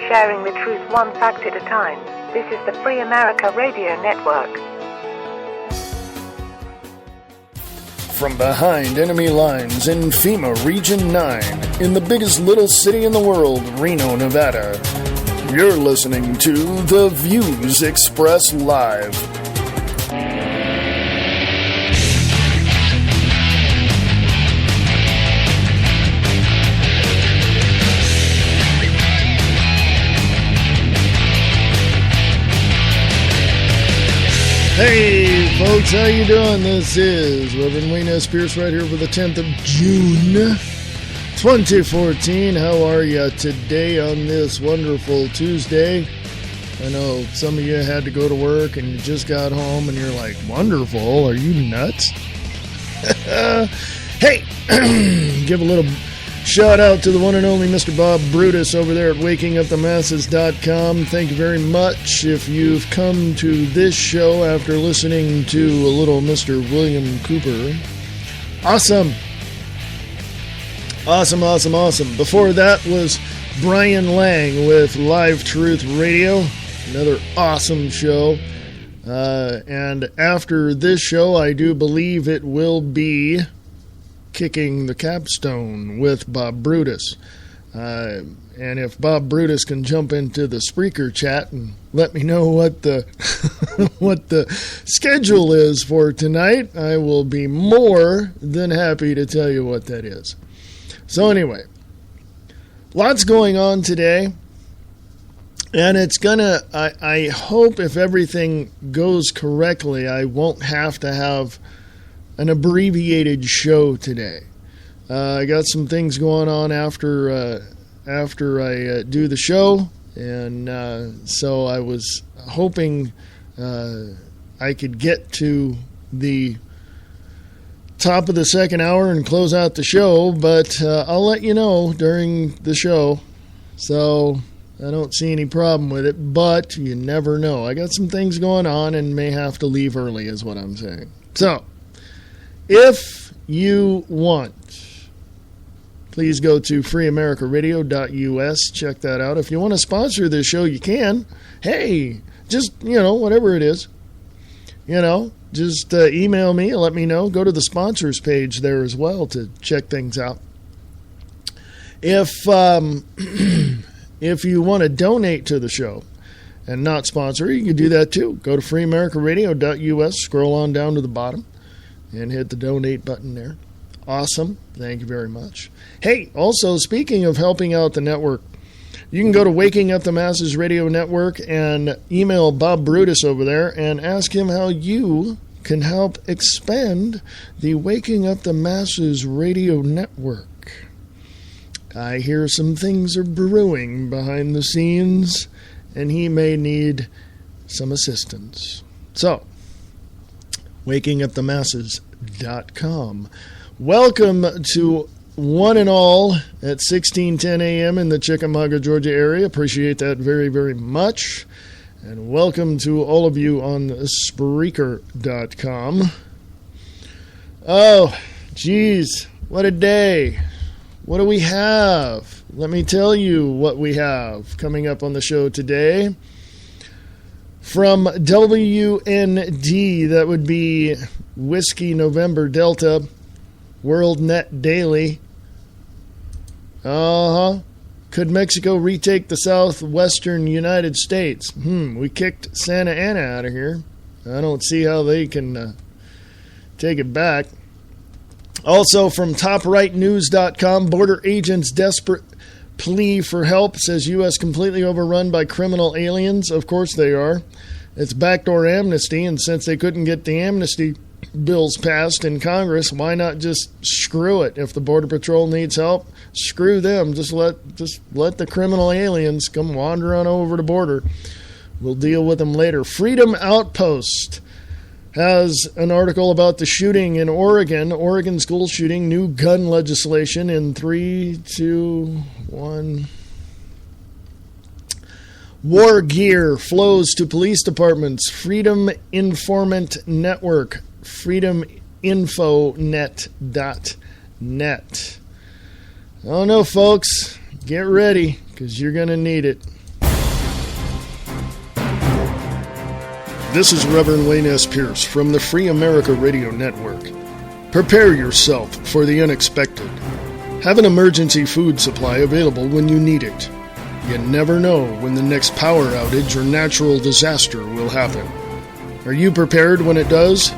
sharing the truth one fact at a time. This is the Free America Radio Network. From behind enemy lines in FEMA Region 9, in the biggest little city in the world, Reno, Nevada, you're listening to The Views Expressed Live. Hey folks, how you doing? This is Reverend Wayne S. Pierce right here for the 10th of June, 2014. How are you today on this wonderful Tuesday? I know some of you had to go to work and you just got home and you're like, wonderful, are you nuts? Hey, give a little shout out to the one and only Mr. Bob Brutus over there at WakingUpTheMasses.com. Thank you very much. If you've come to this show after listening to a little Mr. William Cooper, awesome. Awesome. Before that was Brian Lang with Live Truth Radio, another awesome show. And after this show, I do believe it will be Kicking the Capstone with Bob Brutus. And if Bob Brutus can jump into the Spreaker chat and let me know what the what the schedule is for tonight, I will be more than happy to tell you what that is. So anyway, lots going on today. And it's gonna, I hope if everything goes correctly, I won't have to have an abbreviated show today. I got some things going on after I do the show, and so I was hoping I could get to the top of the second hour and close out the show, but I'll let you know during the show, so I don't see any problem with it, but you never know. I got some things going on and may have to leave early is what I'm saying. So if you want, please go to freeamericaradio.us. Check that out. If you want to sponsor this show, you can. Hey, just, whatever it is, just email me and let me know. Go to the sponsors page there as well to check things out. If you want to donate to the show and not sponsor, you can do that too. Go to freeamericaradio.us, scroll on down to the bottom, and hit the donate button there. Awesome. Thank you very much. Hey, also, speaking of helping out the network, you can go to Waking Up the Masses Radio Network and email Bob Brutus over there and ask him how you can help expand the Waking Up the Masses Radio Network. I hear some things are brewing behind the scenes, and he may need some assistance. So, WakingUpTheMasses.com. Welcome to one and all at 1610 a.m. in the Chickamauga, Georgia area. Appreciate that very, very much. And welcome to all of you on Spreaker.com. Oh, geez, what a day. What do we have? Let me tell you what we have coming up on the show today. From WND, that would be Whiskey November Delta, World Net Daily. Could Mexico retake the southwestern United States? We kicked Santa Ana out of here. I don't see how they can take it back. Also from TopRightNews.com, border agents desperate plea for help, says U.S. completely overrun by criminal aliens. Of course they are. It's backdoor amnesty, and since they couldn't get the amnesty bills passed in Congress, why not just screw it? If the Border Patrol needs help, screw them. Just let the criminal aliens come wander on over the border. We'll deal with them later. Freedom Outpost has an article about the shooting in Oregon school shooting, new gun legislation in 3, 2, 1. War gear flows to police departments. Freedom Informant Network, freedominfonet.net. Oh no, folks, get ready, because you're going to need it. This is Reverend Wayne S. Pierce from the Free America Radio Network. Prepare yourself for the unexpected. Have an emergency food supply available when you need it. You never know when the next power outage or natural disaster will happen. Are you prepared when it does?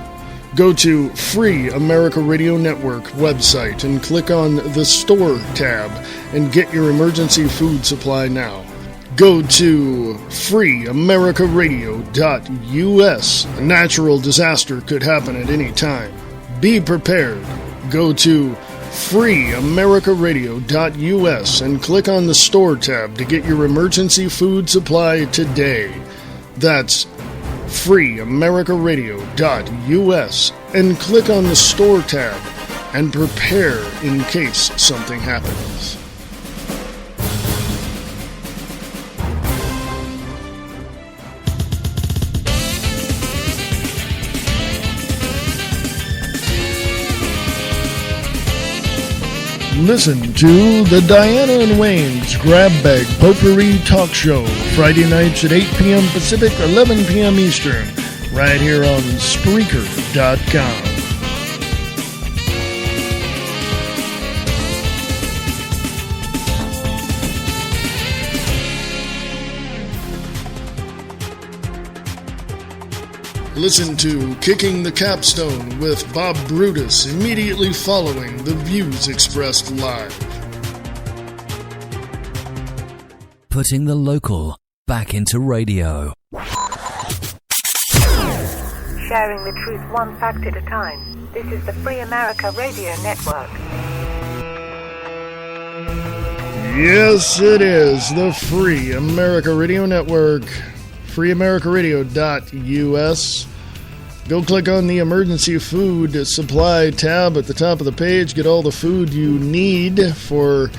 Go to Free America Radio Network website and click on the Store tab and get your emergency food supply now. Go to freeamericaradio.us. A natural disaster could happen at any time. Be prepared. Go to freeamericaradio.us and click on the Store tab to get your emergency food supply today. That's freeamericaradio.us and click on the Store tab and prepare in case something happens. Listen to the Diana and Wayne's Grab Bag Potpourri Talk Show, Friday nights at 8 p.m. Pacific, 11 p.m. Eastern, right here on Spreaker.com. Listen to Kicking the Capstone with Bob Brutus immediately following the views expressed live. Putting the local back into radio. Sharing the truth one fact at a time. This is the Free America Radio Network. Yes, it is the Free America Radio Network. freeamericaradio.us. Go click on the emergency food supply tab at the top of the page. Get all the food you need for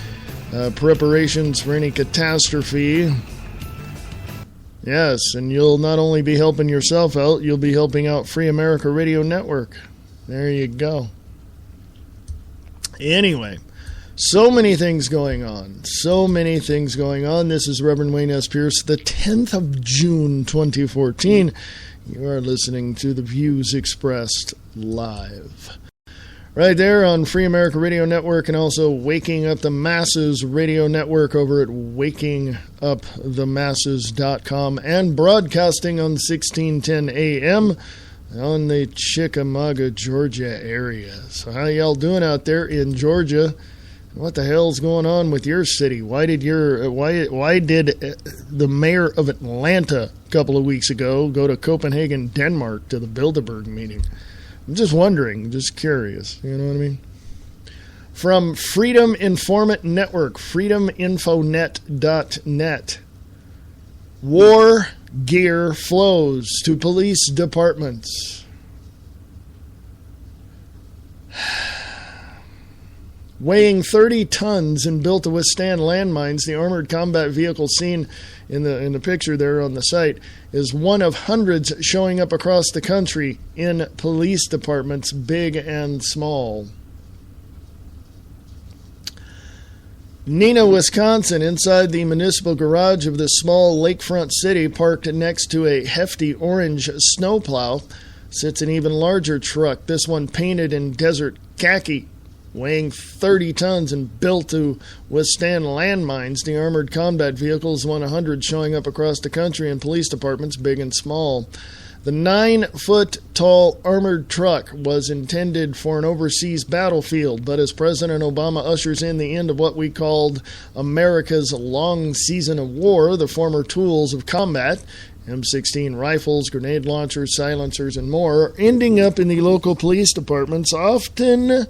preparations for any catastrophe. Yes, and you'll not only be helping yourself out, you'll be helping out Free America Radio Network. There you go. Anyway, so many things going on. So many things going on. This is Reverend Wayne S. Pierce, the 10th of June, 2014. You are listening to the views expressed live. Right there on Free America Radio Network and also Waking Up the Masses Radio Network over at wakingupthemasses.com and broadcasting on 1610 AM on the Chickamauga, Georgia area. So how y'all doing out there in Georgia? What the hell's going on with your city? Why did the mayor of Atlanta a couple of weeks ago go to Copenhagen, Denmark to the Bilderberg meeting? I'm just wondering, just curious. You know what I mean? From Freedom Informant Network, freedominfonet.net. War gear flows to police departments. Weighing 30 tons and built to withstand landmines, the armored combat vehicle seen in the picture there on the site is one of hundreds showing up across the country in police departments, big and small. Neenah, Wisconsin, inside the municipal garage of this small lakefront city parked next to a hefty orange snowplow, sits an even larger truck, this one painted in desert khaki. Weighing 30 tons and built to withstand landmines, the armored combat vehicle is one of 100 showing up across the country in police departments, big and small. The 9-foot-tall armored truck was intended for an overseas battlefield, but as President Obama ushers in the end of what we called America's long season of war, the former tools of combat, M16 rifles, grenade launchers, silencers, and more, are ending up in the local police departments, often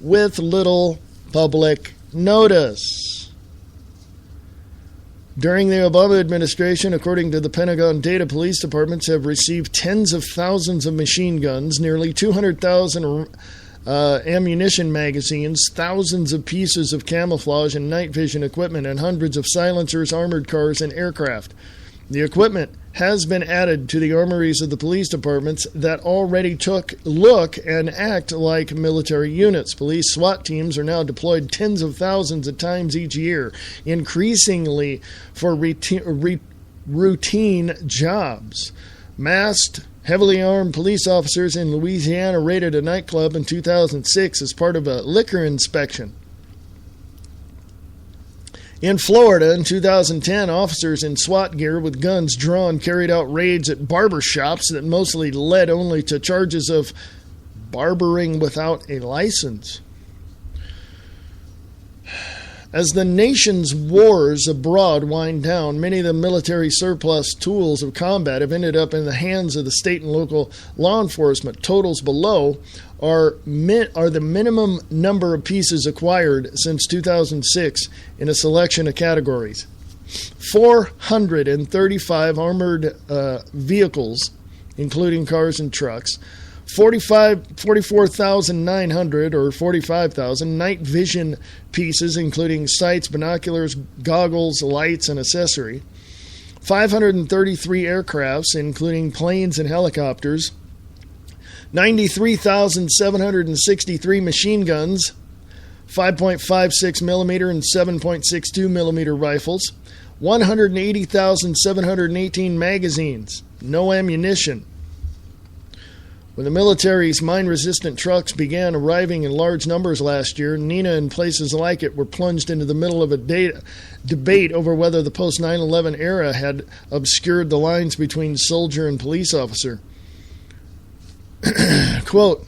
with little public notice. During the Obama administration, according to the Pentagon data, police departments have received tens of thousands of machine guns, nearly 200,000 ammunition magazines, thousands of pieces of camouflage and night vision equipment, and hundreds of silencers, armored cars, and aircraft. The equipment has been added to the armories of the police departments that already look and act like military units. Police SWAT teams are now deployed tens of thousands of times each year, increasingly for routine jobs. Masked, heavily armed police officers in Louisiana raided a nightclub in 2006 as part of a liquor inspection. In Florida, in 2010, officers in SWAT gear with guns drawn carried out raids at barber shops that mostly led only to charges of barbering without a license. As the nation's wars abroad wind down, many of the military surplus tools of combat have ended up in the hands of the state and local law enforcement. Totals below are the minimum number of pieces acquired since 2006 in a selection of categories. 435 armored vehicles, including cars and trucks, 44,900 or 45,000 night vision pieces, including sights, binoculars, goggles, lights, and accessory, 533 aircrafts, including planes and helicopters, 93,763 machine guns, 5.56 millimeter and 7.62 millimeter rifles, 180,718 magazines, no ammunition. When the military's mine-resistant trucks began arriving in large numbers last year, Neenah and places like it were plunged into the middle of a debate over whether the post-9/11 era had obscured the lines between soldier and police officer. Quote,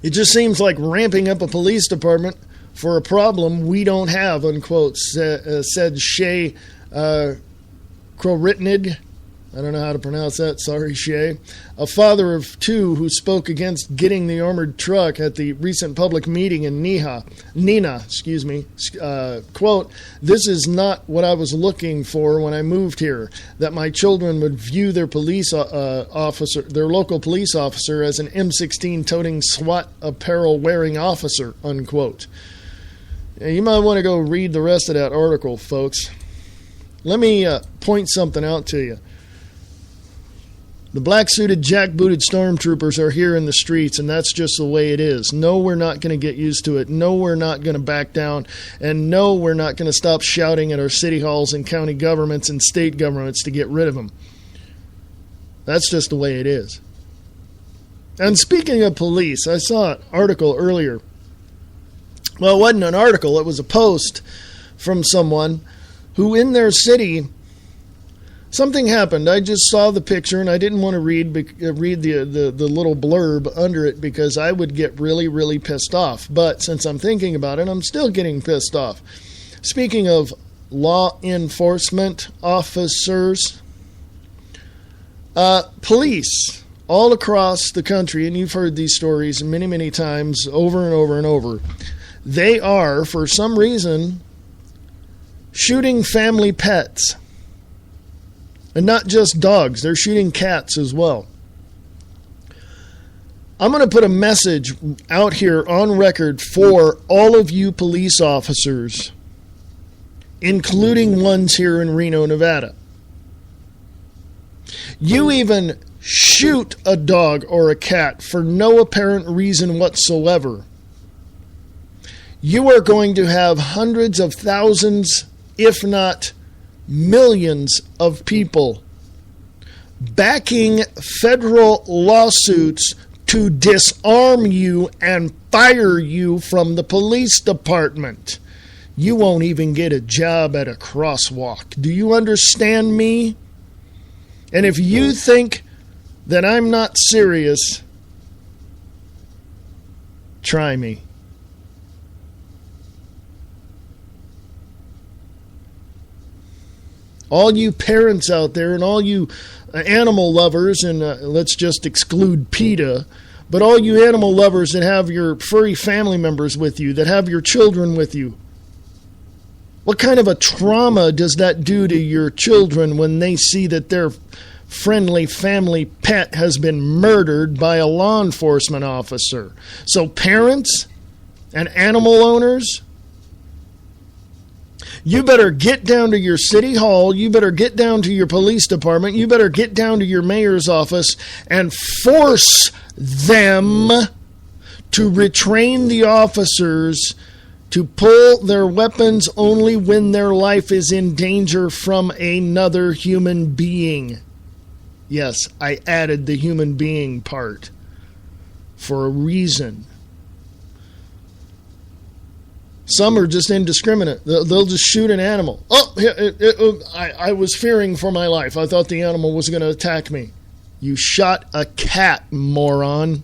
"It just seems like ramping up a police department for a problem we don't have," unquote, said Shay Kroritnig. I don't know how to pronounce that. Sorry, Shay. A father of two who spoke against getting the armored truck at the recent public meeting in Neenah. Quote, "This is not what I was looking for when I moved here, that my children would view their police officer, their local police officer, as an M16 toting SWAT apparel wearing officer," unquote. You might want to go read the rest of that article, folks. Let me point something out to you. The black-suited, jack-booted stormtroopers are here in the streets, and that's just the way it is. No, we're not going to get used to it. No, we're not going to back down. And no, we're not going to stop shouting at our city halls and county governments and state governments to get rid of them. That's just the way it is. And speaking of police, I saw an article earlier. Well, it wasn't an article. It was a post from someone who in their city... Something happened. I just saw the picture, and I didn't want to read the little blurb under it because I would get really, really pissed off. But since I'm thinking about it, I'm still getting pissed off. Speaking of law enforcement officers, police all across the country, and you've heard these stories many, many times over and over and over, they are, for some reason, shooting family pets. And not just dogs, they're shooting cats as well. I'm going to put a message out here on record for all of you police officers, including ones here in Reno, Nevada. You even shoot a dog or a cat for no apparent reason whatsoever. You are going to have hundreds of thousands, if not millions of people backing federal lawsuits to disarm you and fire you from the police department. You won't even get a job at a crosswalk. Do you understand me? And if you think that I'm not serious, try me. All you parents out there and all you animal lovers, and let's just exclude PETA, but all you animal lovers that have your furry family members with you, that have your children with you, what kind of a trauma does that do to your children when they see that their friendly family pet has been murdered by a law enforcement officer? So parents and animal owners, you better get down to your city hall, you better get down to your police department, you better get down to your mayor's office and force them to retrain the officers to pull their weapons only when their life is in danger from another human being. Yes, I added the human being part for a reason. Some are just indiscriminate. They'll just shoot an animal. I was fearing for my life. I thought the animal was going to attack me. You shot a cat, moron.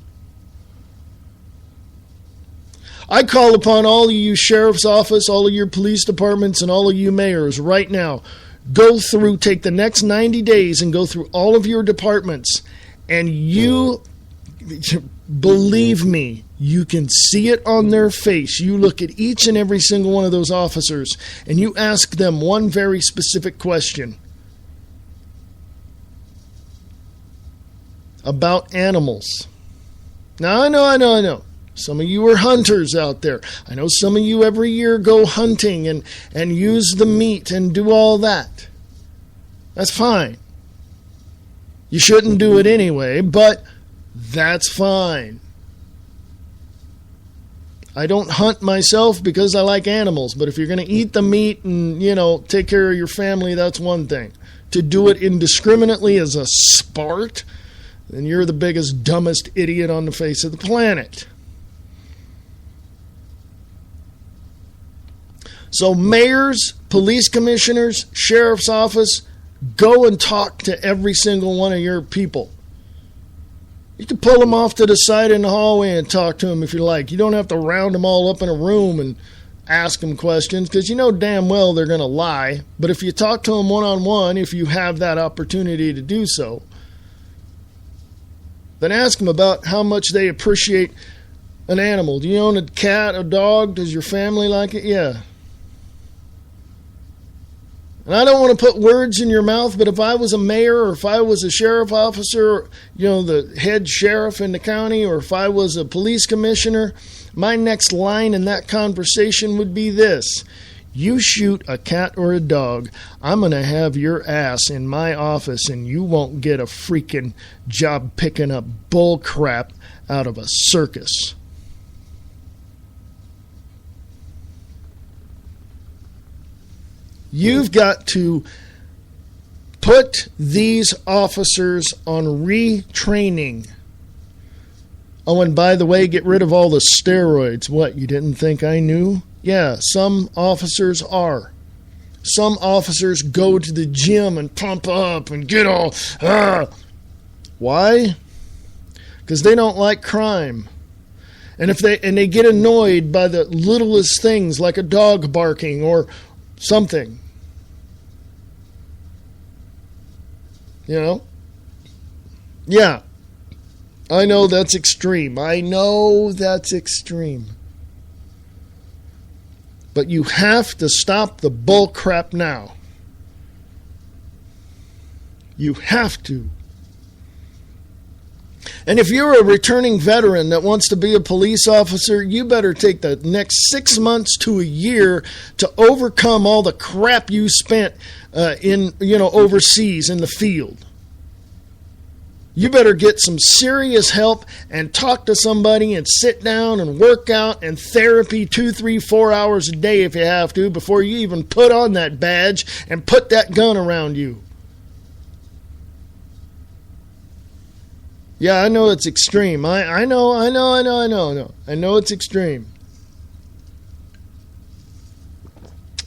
I call upon all of you sheriff's office, all of your police departments, and all of you mayors right now. Take the next 90 days and go through all of your departments. And you, believe me, you can see it on their face. You look at each and every single one of those officers and you ask them one very specific question about animals. Now, I know. Some of you are hunters out there. I know some of you every year go hunting and use the meat and do all that. That's fine. You shouldn't do it anyway, but that's fine. I don't hunt myself because I like animals, but if you're going to eat the meat and, take care of your family, that's one thing. To do it indiscriminately as a sport, then you're the biggest, dumbest idiot on the face of the planet. So mayors, police commissioners, sheriff's office, go and talk to every single one of your people. You can pull them off to the side in the hallway and talk to them if you like. You don't have to round them all up in a room and ask them questions because you know damn well they're going to lie. But if you talk to them one-on-one, if you have that opportunity to do so, then ask them about how much they appreciate an animal. Do you own a cat, a dog? Does your family like it? Yeah. And I don't want to put words in your mouth, but if I was a mayor or if I was a sheriff officer, the head sheriff in the county, or if I was a police commissioner, my next line in that conversation would be this. You shoot a cat or a dog, I'm going to have your ass in my office and you won't get a freaking job picking up bull crap out of a circus. You've got to put these officers on retraining. Oh, and by the way, get rid of all the steroids. What, you didn't think I knew? Yeah, some officers are. Some officers go to the gym and pump up and get all... Why? Because they don't like crime. And they get annoyed by the littlest things like a dog barking or something. Yeah. I know that's extreme. But you have to stop the bull crap now. You have to. And if you're a returning veteran that wants to be a police officer, you better take the next 6 months to a year to overcome all the crap you spent overseas in the field. You better get some serious help and talk to somebody and sit down and work out and therapy 2, 3, 4 hours a day if you have to before you even put on that badge and put that gun around you. Yeah, I know it's extreme. I know it's extreme.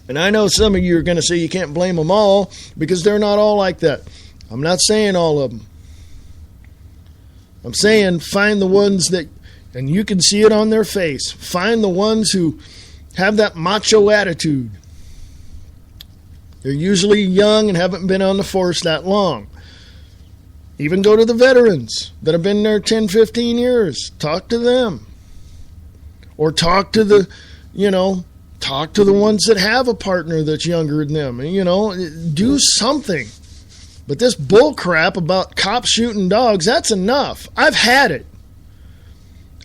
And I know some of you are going to say you can't blame them all because they're not all like that. I'm not saying all of them. I'm saying find the ones that, and you can see it on their face, find the ones who have that macho attitude. They're usually young and haven't been on the force that long. Even go to the veterans that have been there 10, 15 years. Talk to them. Or talk to the ones that have a partner that's younger than them. Do something. But this bull crap about cops shooting dogs, that's enough. I've had it.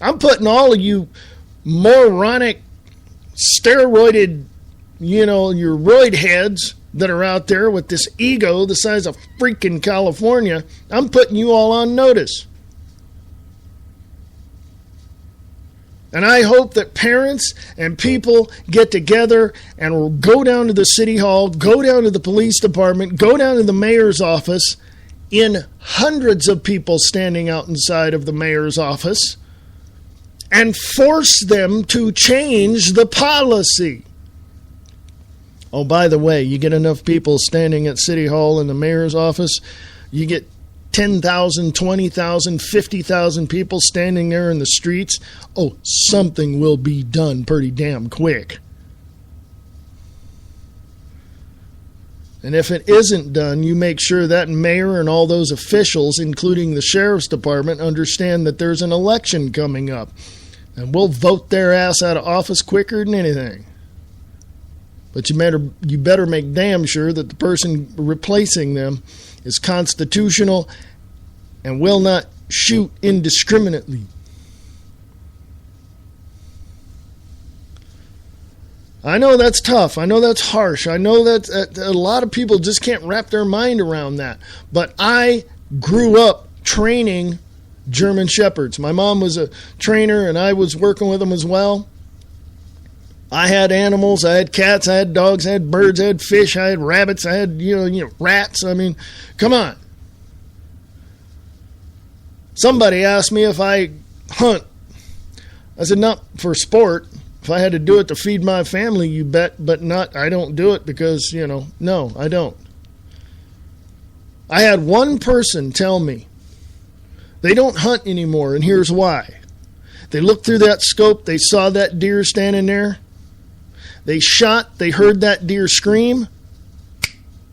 I'm putting all of you moronic, steroided, your roid heads that are out there with this ego the size of freaking California, I'm putting you all on notice. And I hope that parents and people get together and will go down to the city hall, go down to the police department, go down to the mayor's office, in hundreds of people standing out inside of the mayor's office and force them to change the policy. Oh, by the way, you get enough people standing at City Hall and the mayor's office, you get 10,000, 20,000, 50,000 people standing there in the streets. Oh, something will be done pretty damn quick. And if it isn't done, you make sure that mayor and all those officials, including the sheriff's department, understand that there's an election coming up. And we'll vote their ass out of office quicker than anything. But you better make damn sure that the person replacing them is constitutional and will not shoot indiscriminately. I know that's tough. I know that's harsh. I know that a lot of people just can't wrap their mind around that. But I grew up training German Shepherds. My mom was a trainer, and I was working with them as well. I had animals. I had cats. I had dogs. I had birds. I had fish. I had rabbits. I had rats. I mean, come on. Somebody asked me if I hunt. I said, not for sport. If I had to do it to feed my family, you bet, but not, I don't do it because, no, I don't. I had one person tell me they don't hunt anymore, and here's why. They looked through that scope, they saw that deer standing there, they shot, they heard that deer scream.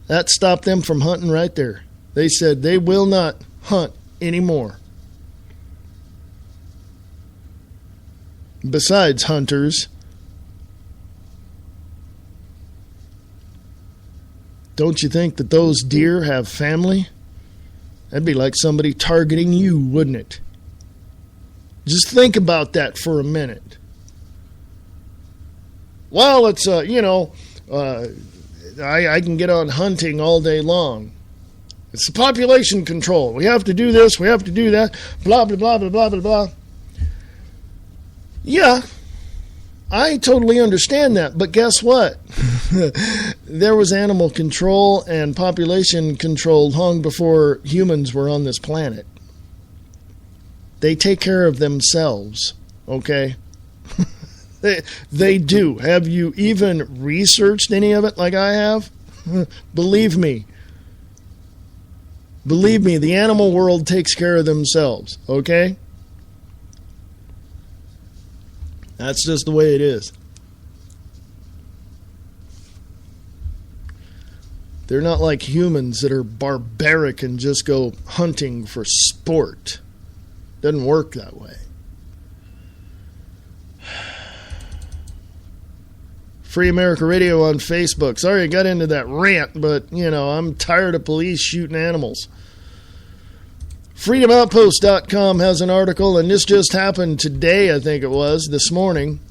That stopped them from hunting right there. They said they will not hunt anymore. Besides hunters, don't you think that those deer have family? That'd be like somebody targeting you, wouldn't it? Just think about that for a minute. Well, it's, I can get on hunting all day long. It's the population control. We have to do this, we have to do that, blah, blah, blah, blah, blah, blah, blah. Yeah, I totally understand that, but guess what? There was animal control and population control long before humans were on this planet. They take care of themselves, okay? They do. Have you even researched any of it like I have? Believe me. Believe me, the animal world takes care of themselves, okay? That's just the way it is. They're not like humans that are barbaric and just go hunting for sport. Doesn't work that way. Free America Radio on Facebook. Sorry I got into that rant, but, I'm tired of police shooting animals. FreedomOutpost.com has an article, and this just happened today, I think it was, this morning.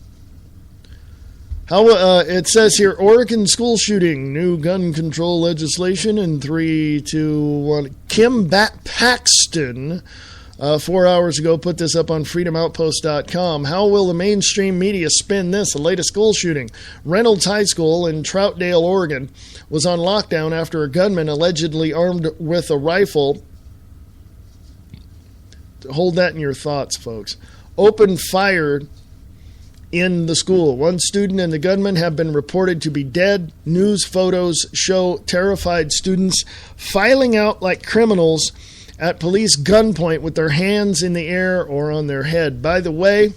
It says here, Oregon school shooting, new gun control legislation in 3, 2, 1. Kim Paxton, 4 hours ago, put this up on FreedomOutpost.com. How will the mainstream media spin this? The latest school shooting. Reynolds High School in Troutdale, Oregon, was on lockdown after a gunman allegedly armed with a rifle. Hold that in your thoughts, folks. Opened fire in the school. One student and the gunman have been reported to be dead. News photos show terrified students filing out like criminals at police gunpoint with their hands in the air or on their head. By the way,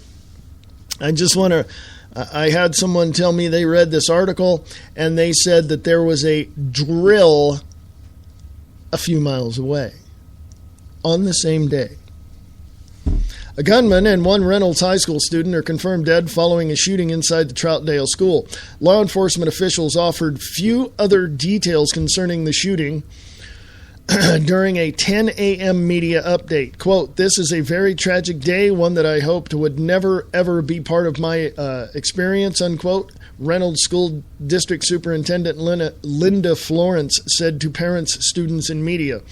I had someone tell me they read this article and they said that there was a drill a few miles away on the same day. A gunman and one Reynolds High School student are confirmed dead following a shooting inside the Troutdale school. Law enforcement officials offered few other details concerning the shooting during a 10 a.m. media update. Quote, "This is a very tragic day, one that I hoped would never, ever be part of my experience," unquote. Reynolds School District Superintendent Linda Florence said to parents, students, and media.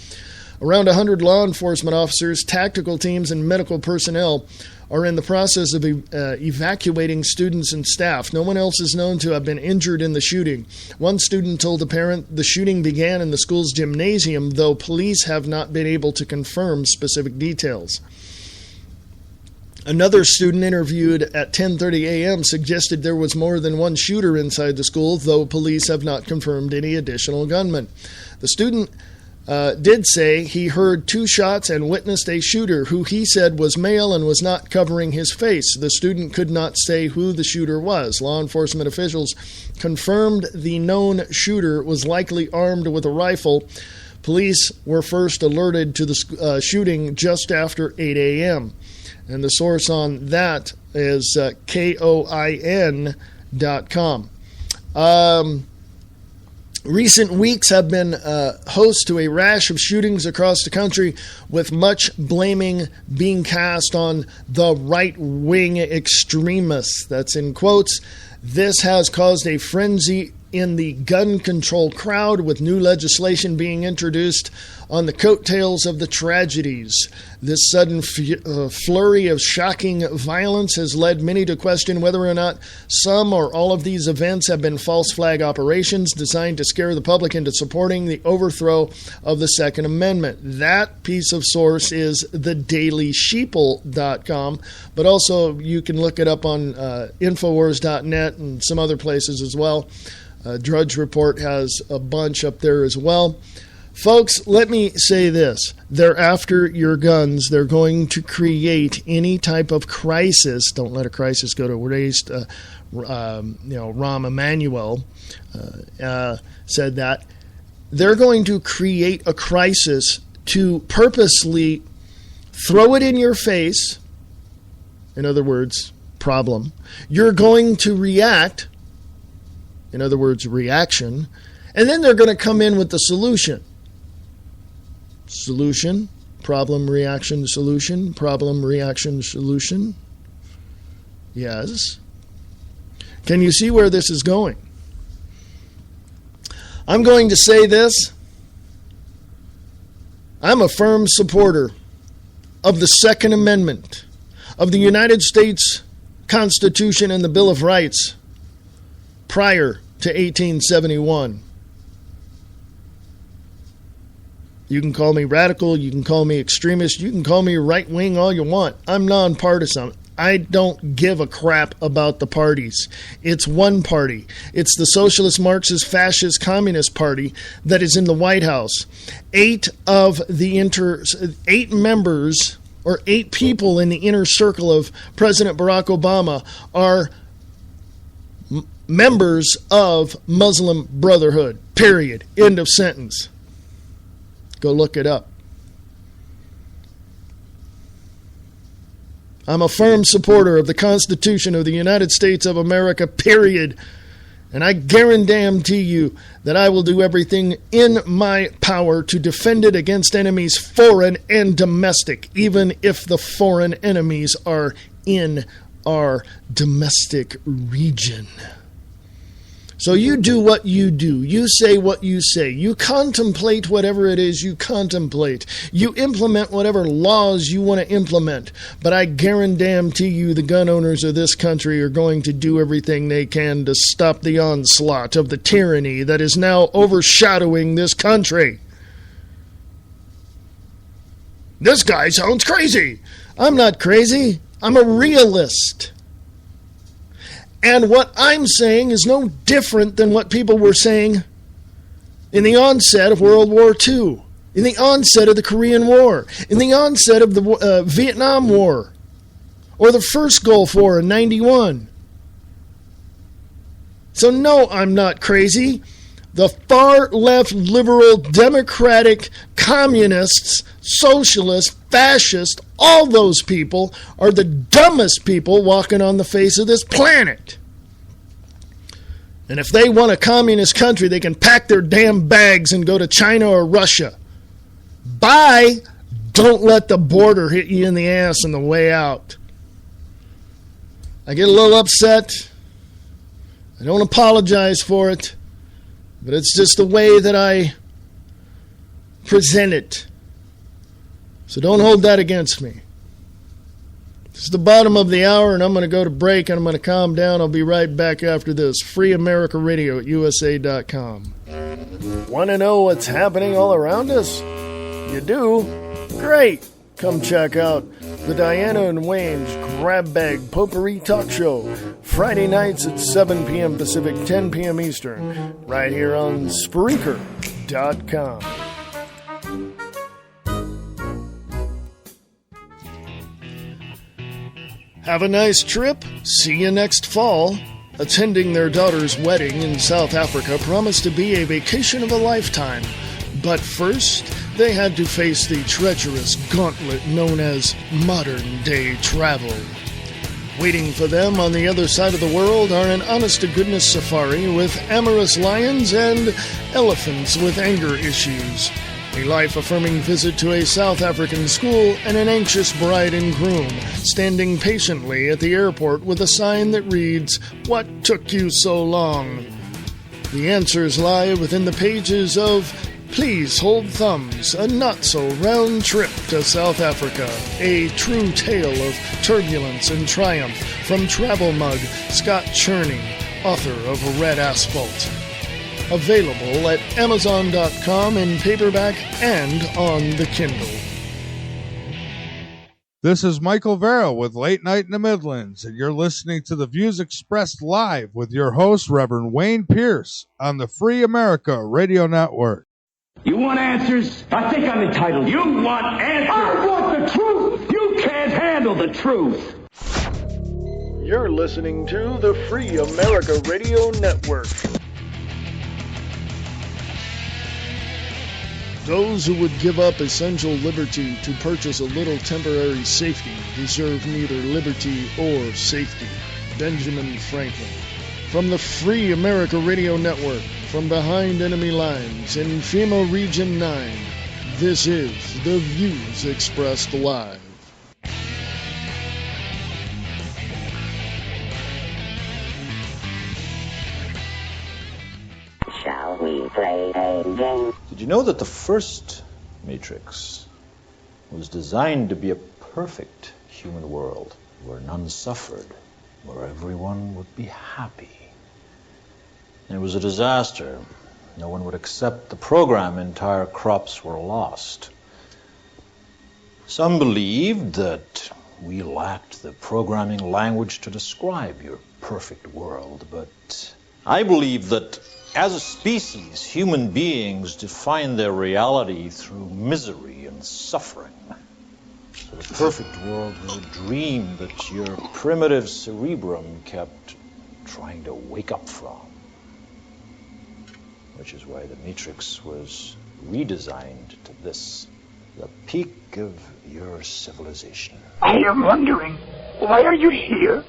Around 100 law enforcement officers, tactical teams, and medical personnel are in the process of evacuating students and staff. No one else is known to have been injured in the shooting. One student told a parent the shooting began in the school's gymnasium, though police have not been able to confirm specific details. Another student interviewed at 10:30 a.m. suggested there was more than one shooter inside the school, though police have not confirmed any additional gunmen. The student did say he heard 2 shots and witnessed a shooter who he said was male and was not covering his face. The student could not say who the shooter was. Law enforcement officials confirmed the known shooter was likely armed with a rifle. Police were first alerted to the shooting just after 8 a.m. And the source on that is KOIN.com. Recent weeks have been host to a rash of shootings across the country, with much blaming being cast on the right-wing extremists. That's in quotes. This has caused a frenzy in the gun control crowd, with new legislation being introduced on the coattails of the tragedies. This sudden flurry of shocking violence has led many to question whether or not some or all of these events have been false flag operations designed to scare the public into supporting the overthrow of the Second Amendment. That piece of source is thedailysheeple.com, but also you can look it up on Infowars.net and some other places as well. Drudge Report has a bunch up there as well. Folks, let me say this. They're after your guns. They're going to create any type of crisis. Don't let a crisis go to waste. Rahm Emanuel said that. They're going to create a crisis to purposely throw it in your face. In other words, problem. You're going to react. In other words, reaction. And then they're going to come in with the solution. Solution, problem, reaction, solution, problem, reaction, solution. Yes. Can you see where this is going? I'm going to say this. I'm a firm supporter of the Second Amendment of the United States Constitution and the Bill of Rights prior to 1871. You can call me radical, you can call me extremist, you can call me right-wing all you want. I'm nonpartisan. I don't give a crap about the parties. It's one party. It's the Socialist, Marxist, Fascist, Communist Party that is in the White House. 8 members, or 8 people in the inner circle of President Barack Obama are members of Muslim Brotherhood. Period. End of sentence. Go look it up. I'm a firm supporter of the Constitution of the United States of America, period. And I guarantee you that I will do everything in my power to defend it against enemies, foreign and domestic, even if the foreign enemies are in our domestic region. So you do what you do. You say what you say. You contemplate whatever it is you contemplate. You implement whatever laws you want to implement. But I guarantee you the gun owners of this country are going to do everything they can to stop the onslaught of the tyranny that is now overshadowing this country. This guy sounds crazy. I'm not crazy. I'm a realist. And what I'm saying is no different than what people were saying in the onset of World War II, in the onset of the Korean War, in the onset of the Vietnam War, or the first Gulf War in 91. So no, I'm not crazy. The far-left, liberal, democratic, communists, socialists, fascists, all those people are the dumbest people walking on the face of this planet. And if they want a communist country, they can pack their damn bags and go to China or Russia. Bye. Don't let the border hit you in the ass on the way out. I get a little upset. I don't apologize for it. But it's just the way that I present it. So don't hold that against me. It's the bottom of the hour, and I'm going to go to break, and I'm going to calm down. I'll be right back after this. Free America Radio at USA.com. Want to know what's happening all around us? You do? Great! Come check out the Diana and Wayne's Grab Bag Potpourri Talk Show, Friday nights at 7 p.m. Pacific, 10 p.m. Eastern, right here on Spreaker.com. Have a nice trip. See you next fall. Attending their daughter's wedding in South Africa promised to be a vacation of a lifetime. But first, they had to face the treacherous gauntlet known as modern-day travel. Waiting for them on the other side of the world are an honest-to-goodness safari with amorous lions and elephants with anger issues. A life-affirming visit to a South African school, and an anxious bride and groom standing patiently at the airport with a sign that reads, "What took you so long?" The answers lie within the pages of Please Hold Thumbs, a not-so-round trip to South Africa. A true tale of turbulence and triumph from travel mug Scott Cherney, author of Red Asphalt. Available at Amazon.com in paperback and on the Kindle. This is Michael Vera with Late Night in the Midlands, and you're listening to the Views Expressed live with your host, Reverend Wayne Pierce, on the Free America Radio Network. You want answers? I think I'm entitled. You want answers? I want the truth! You can't handle the truth! You're listening to the Free America Radio Network. Those who would give up essential liberty to purchase a little temporary safety deserve neither liberty or safety. Benjamin Franklin. From the Free America Radio Network, from behind enemy lines in FEMA Region 9, this is The Views Expressed Live. Shall we play a game? Did you know that the first Matrix was designed to be a perfect human world where none suffered, where everyone would be happy? And it was a disaster. No one would accept the program. Entire crops were lost. Some believed that we lacked the programming language to describe your perfect world, but I believe that as a species, human beings define their reality through misery and suffering. So the perfect world was a dream that your primitive cerebrum kept trying to wake up from. Which is why the Matrix was redesigned to this, the peak of your civilization. I am wondering, why are you here?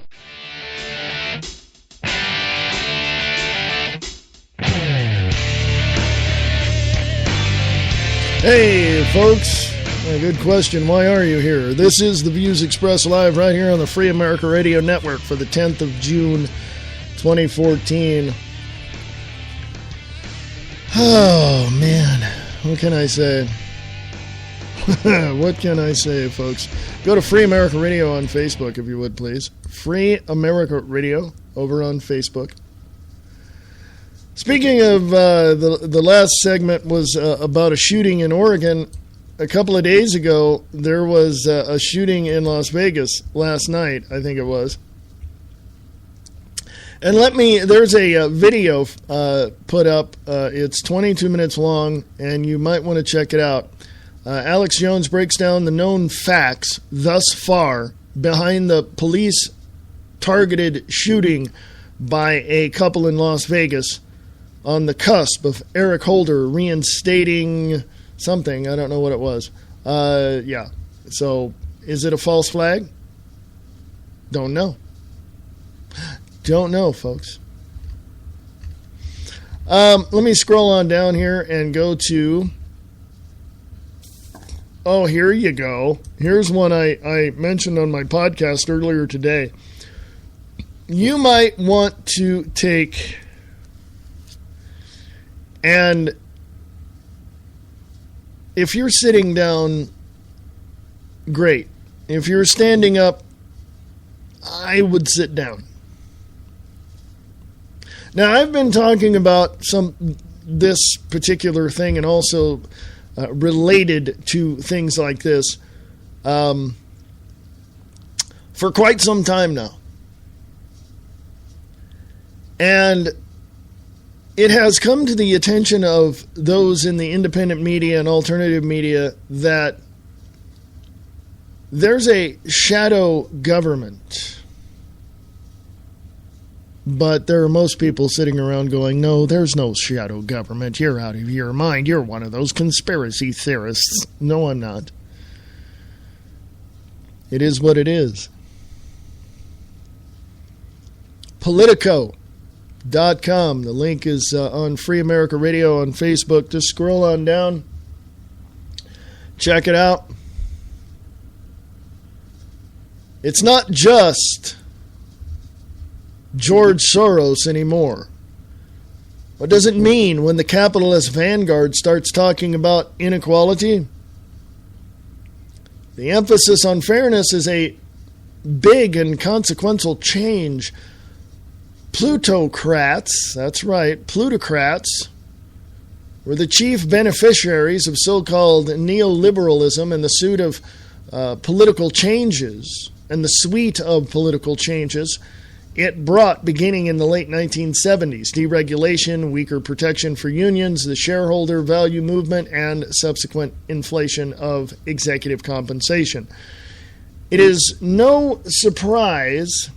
Hey, folks. A good question. Why are you here? This is The Views Expressed Live right here on the Free America Radio Network for the 10th of June, 2014. Oh, man. What can I say? What can I say, folks? Go to Free America Radio on Facebook, if you would, please. Free America Radio over on Facebook. Speaking of, the last segment was about a shooting in Oregon. A couple of days ago, there was a shooting in Las Vegas last night, I think it was. And there's a video put up. It's 22 minutes long, and you might want to check it out. Alex Jones breaks down the known facts thus far behind the police-targeted shooting by a couple in Las Vegas on the cusp of Eric Holder reinstating something. I don't know what it was. Yeah. So, is it a false flag? Don't know. Don't know, folks. Let me scroll on down here and go to... Oh, here you go. Here's one I mentioned on my podcast earlier today. You might want to take... And if you're sitting down, great. If you're standing up, I would sit down. Now, I've been talking about this particular thing and also related to things like this for quite some time now. And it has come to the attention of those in the independent media and alternative media that there's a shadow government. But there are most people sitting around going, no, there's no shadow government. You're out of your mind. You're one of those conspiracy theorists. No, I'm not. It is what it is. Politico.com. The link is on Free America Radio on Facebook. Just scroll on down. Check it out. It's not just George Soros anymore. What does it mean when the capitalist vanguard starts talking about inequality? The emphasis on fairness is a big and consequential change. Plutocrats, that's right, plutocrats, were the chief beneficiaries of so-called neoliberalism and the suite of political changes and the suite of political changes it brought beginning in the late 1970s. Deregulation, weaker protection for unions, the shareholder value movement, and subsequent inflation of executive compensation. It is no surprise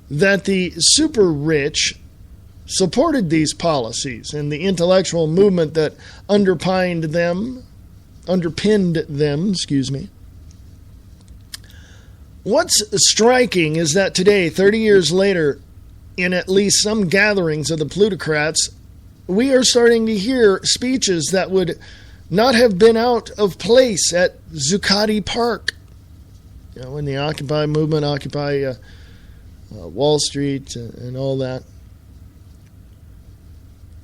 that the super rich supported these policies and the intellectual movement that underpinned them. What's striking is that today, 30 years later, in at least some gatherings of the plutocrats, we are starting to hear speeches that would not have been out of place at Zuccotti Park. You know, when the Occupy movement, Occupy Wall Street and all that.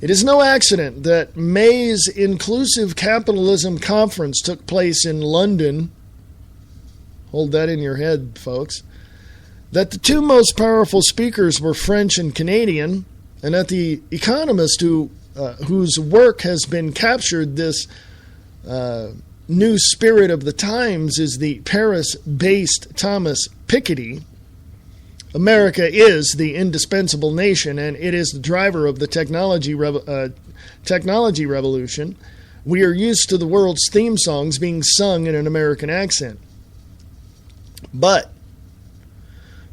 It is no accident that May's Inclusive Capitalism Conference took place in London. Hold that in your head, folks. That the two most powerful speakers were French and Canadian, and that the economist whose work has been captured this new spirit of the times is the Paris-based Thomas Piketty. America is the indispensable nation, and it is the driver of the technology revolution. We are used to the world's theme songs being sung in an American accent. But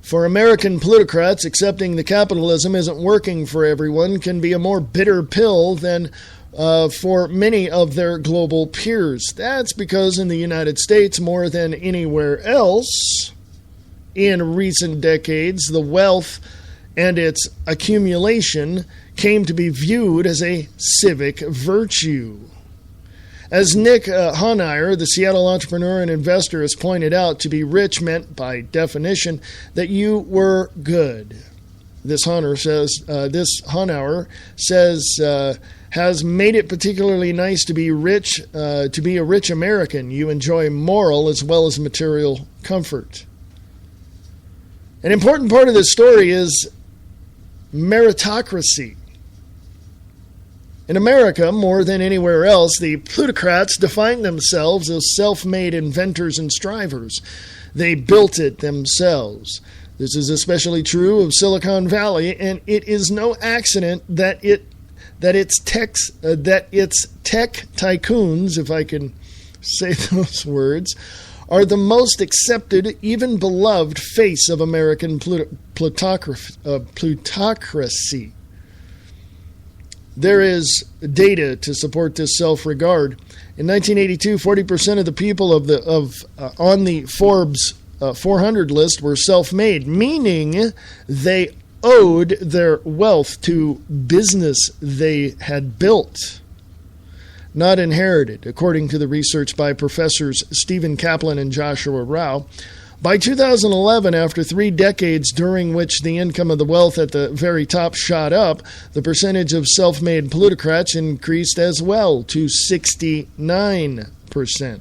for American plutocrats, accepting the capitalism isn't working for everyone can be a more bitter pill than for many of their global peers. That's because in the United States, more than anywhere else in recent decades, the wealth and its accumulation came to be viewed as a civic virtue. As Nick Honeier, the Seattle entrepreneur and investor, has pointed out, to be rich meant, by definition, that you were good. This Honeier says, has made it particularly nice to be rich, to be a rich American. You enjoy moral as well as material comfort. An important part of this story is meritocracy. In America, more than anywhere else, the plutocrats define themselves as self-made inventors and strivers. They built it themselves. This is especially true of Silicon Valley, and it is no accident that its tech tycoons, if I can say those words, are the most accepted, even beloved face of American plutocracy. There is data to support this self-regard. In 1982, 40% of the people on the Forbes 400 list were self-made, meaning they owed their wealth to business they had built, not inherited, according to the research by professors Stephen Kaplan and Joshua Rao. By 2011, after 3 decades during which the income of the wealth at the very top shot up, the percentage of self-made plutocrats increased as well to 69%.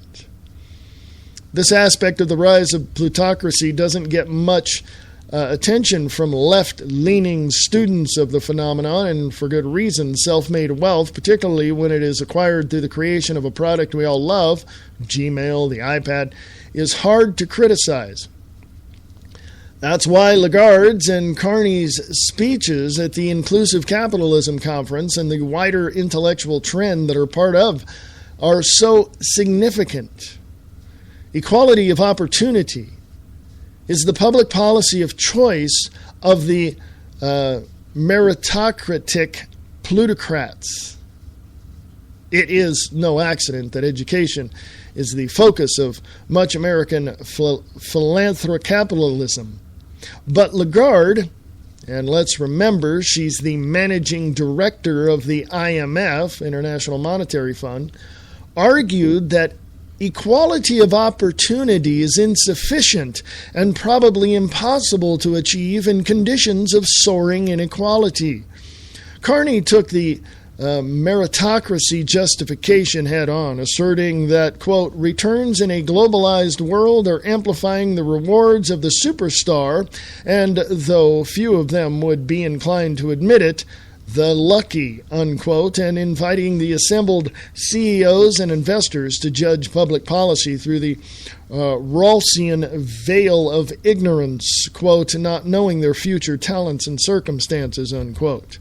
This aspect of the rise of plutocracy doesn't get much attention from left-leaning students of the phenomenon, and for good reason. Self-made wealth, particularly when it is acquired through the creation of a product we all love, Gmail, the iPad, is hard to criticize. That's why Lagarde's and Carney's speeches at the Inclusive Capitalism Conference and the wider intellectual trend that are part of are so significant. Equality of opportunity is the public policy of choice of the meritocratic plutocrats. It is no accident that education is the focus of much American philanthrocapitalism. But Lagarde, and let's remember she's the managing director of the IMF, International Monetary Fund, argued that equality of opportunity is insufficient and probably impossible to achieve in conditions of soaring inequality. Carney took the meritocracy justification head on, asserting that, quote, returns in a globalized world are amplifying the rewards of the superstar, and though few of them would be inclined to admit it, the lucky, unquote, and inviting the assembled CEOs and investors to judge public policy through the Rawlsian veil of ignorance, quote, not knowing their future talents and circumstances, unquote.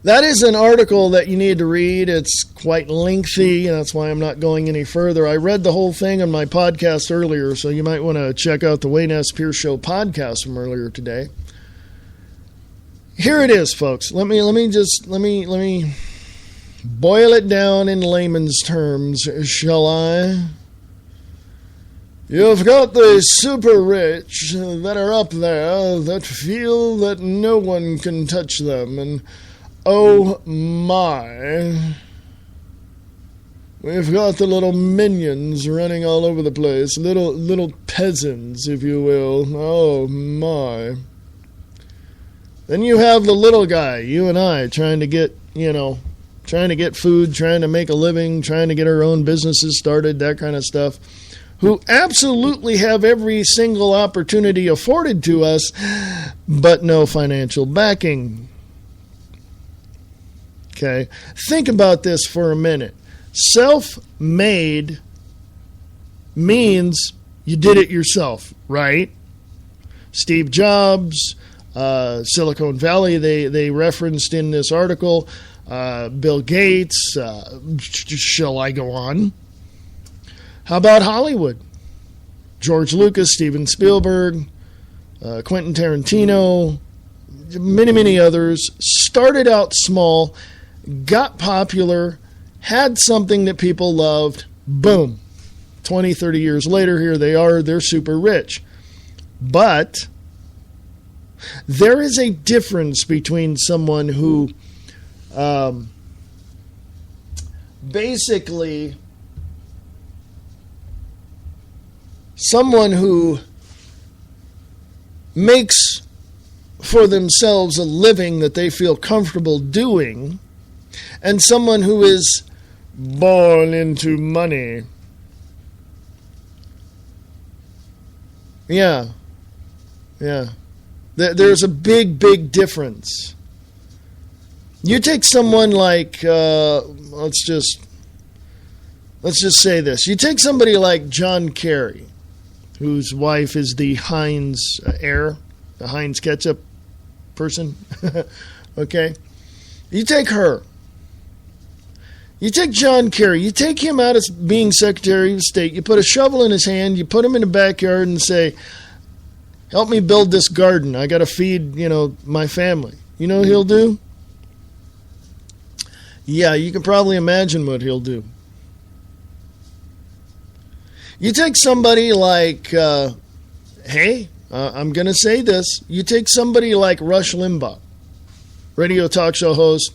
That is an article that you need to read. It's quite lengthy, and that's why I'm not going any further. I read the whole thing on my podcast earlier, so you might want to check out the Wayne S. Pierce Show podcast from earlier today. Here it is, folks. Let me boil it down in layman's terms, shall I? You've got the super rich that are up there that feel that no one can touch them, and oh my, we've got the little minions running all over the place, little peasants, if you will. Oh my. Then you have the little guy, you and I, trying to get food, trying to make a living, trying to get our own businesses started, that kind of stuff, who absolutely have every single opportunity afforded to us, but no financial backing. Okay, think about this for a minute. Self-made means you did it yourself, right? Steve Jobs, Silicon Valley, they referenced in this article, Bill Gates, shall I go on? How about Hollywood? George Lucas, Steven Spielberg, Quentin Tarantino, many others, started out small, got popular, had something that people loved, boom. 20, 30 years later, here they are, they're super rich. But there is a difference between someone who someone who makes for themselves a living that they feel comfortable doing, and someone who is born into money. Yeah. There's a big difference. You take someone like, let's just say this. You take somebody like John Kerry, whose wife is the Heinz heir, the Heinz ketchup person. Okay? You take her. You take John Kerry. You take him out as being Secretary of State. You put a shovel in his hand. You put him in the backyard and say, help me build this garden. I got to feed, my family. You know what he'll do? Yeah, you can probably imagine what he'll do. You take somebody like, I'm going to say this. You take somebody like Rush Limbaugh, radio talk show host,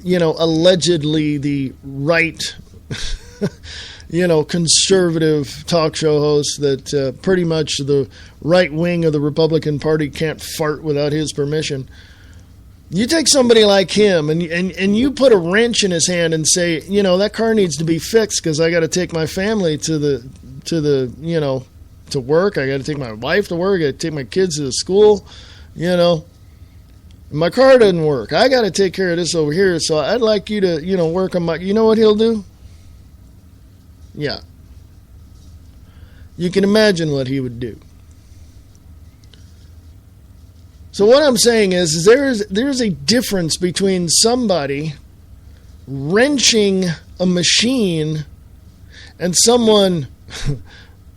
allegedly the right, conservative talk show host that pretty much the right wing of the Republican Party can't fart without his permission. You take somebody like him and you put a wrench in his hand and say, you know, that car needs to be fixed because I got to take my family to the you know, to work. I got to take my wife to work. I got to take my kids to the school, you know. My car doesn't work. I got to take care of this over here. So I'd like you to, you know, work on my, you know what he'll do? Yeah. You can imagine what he would do. So what I'm saying is there's a difference between somebody wrenching a machine and someone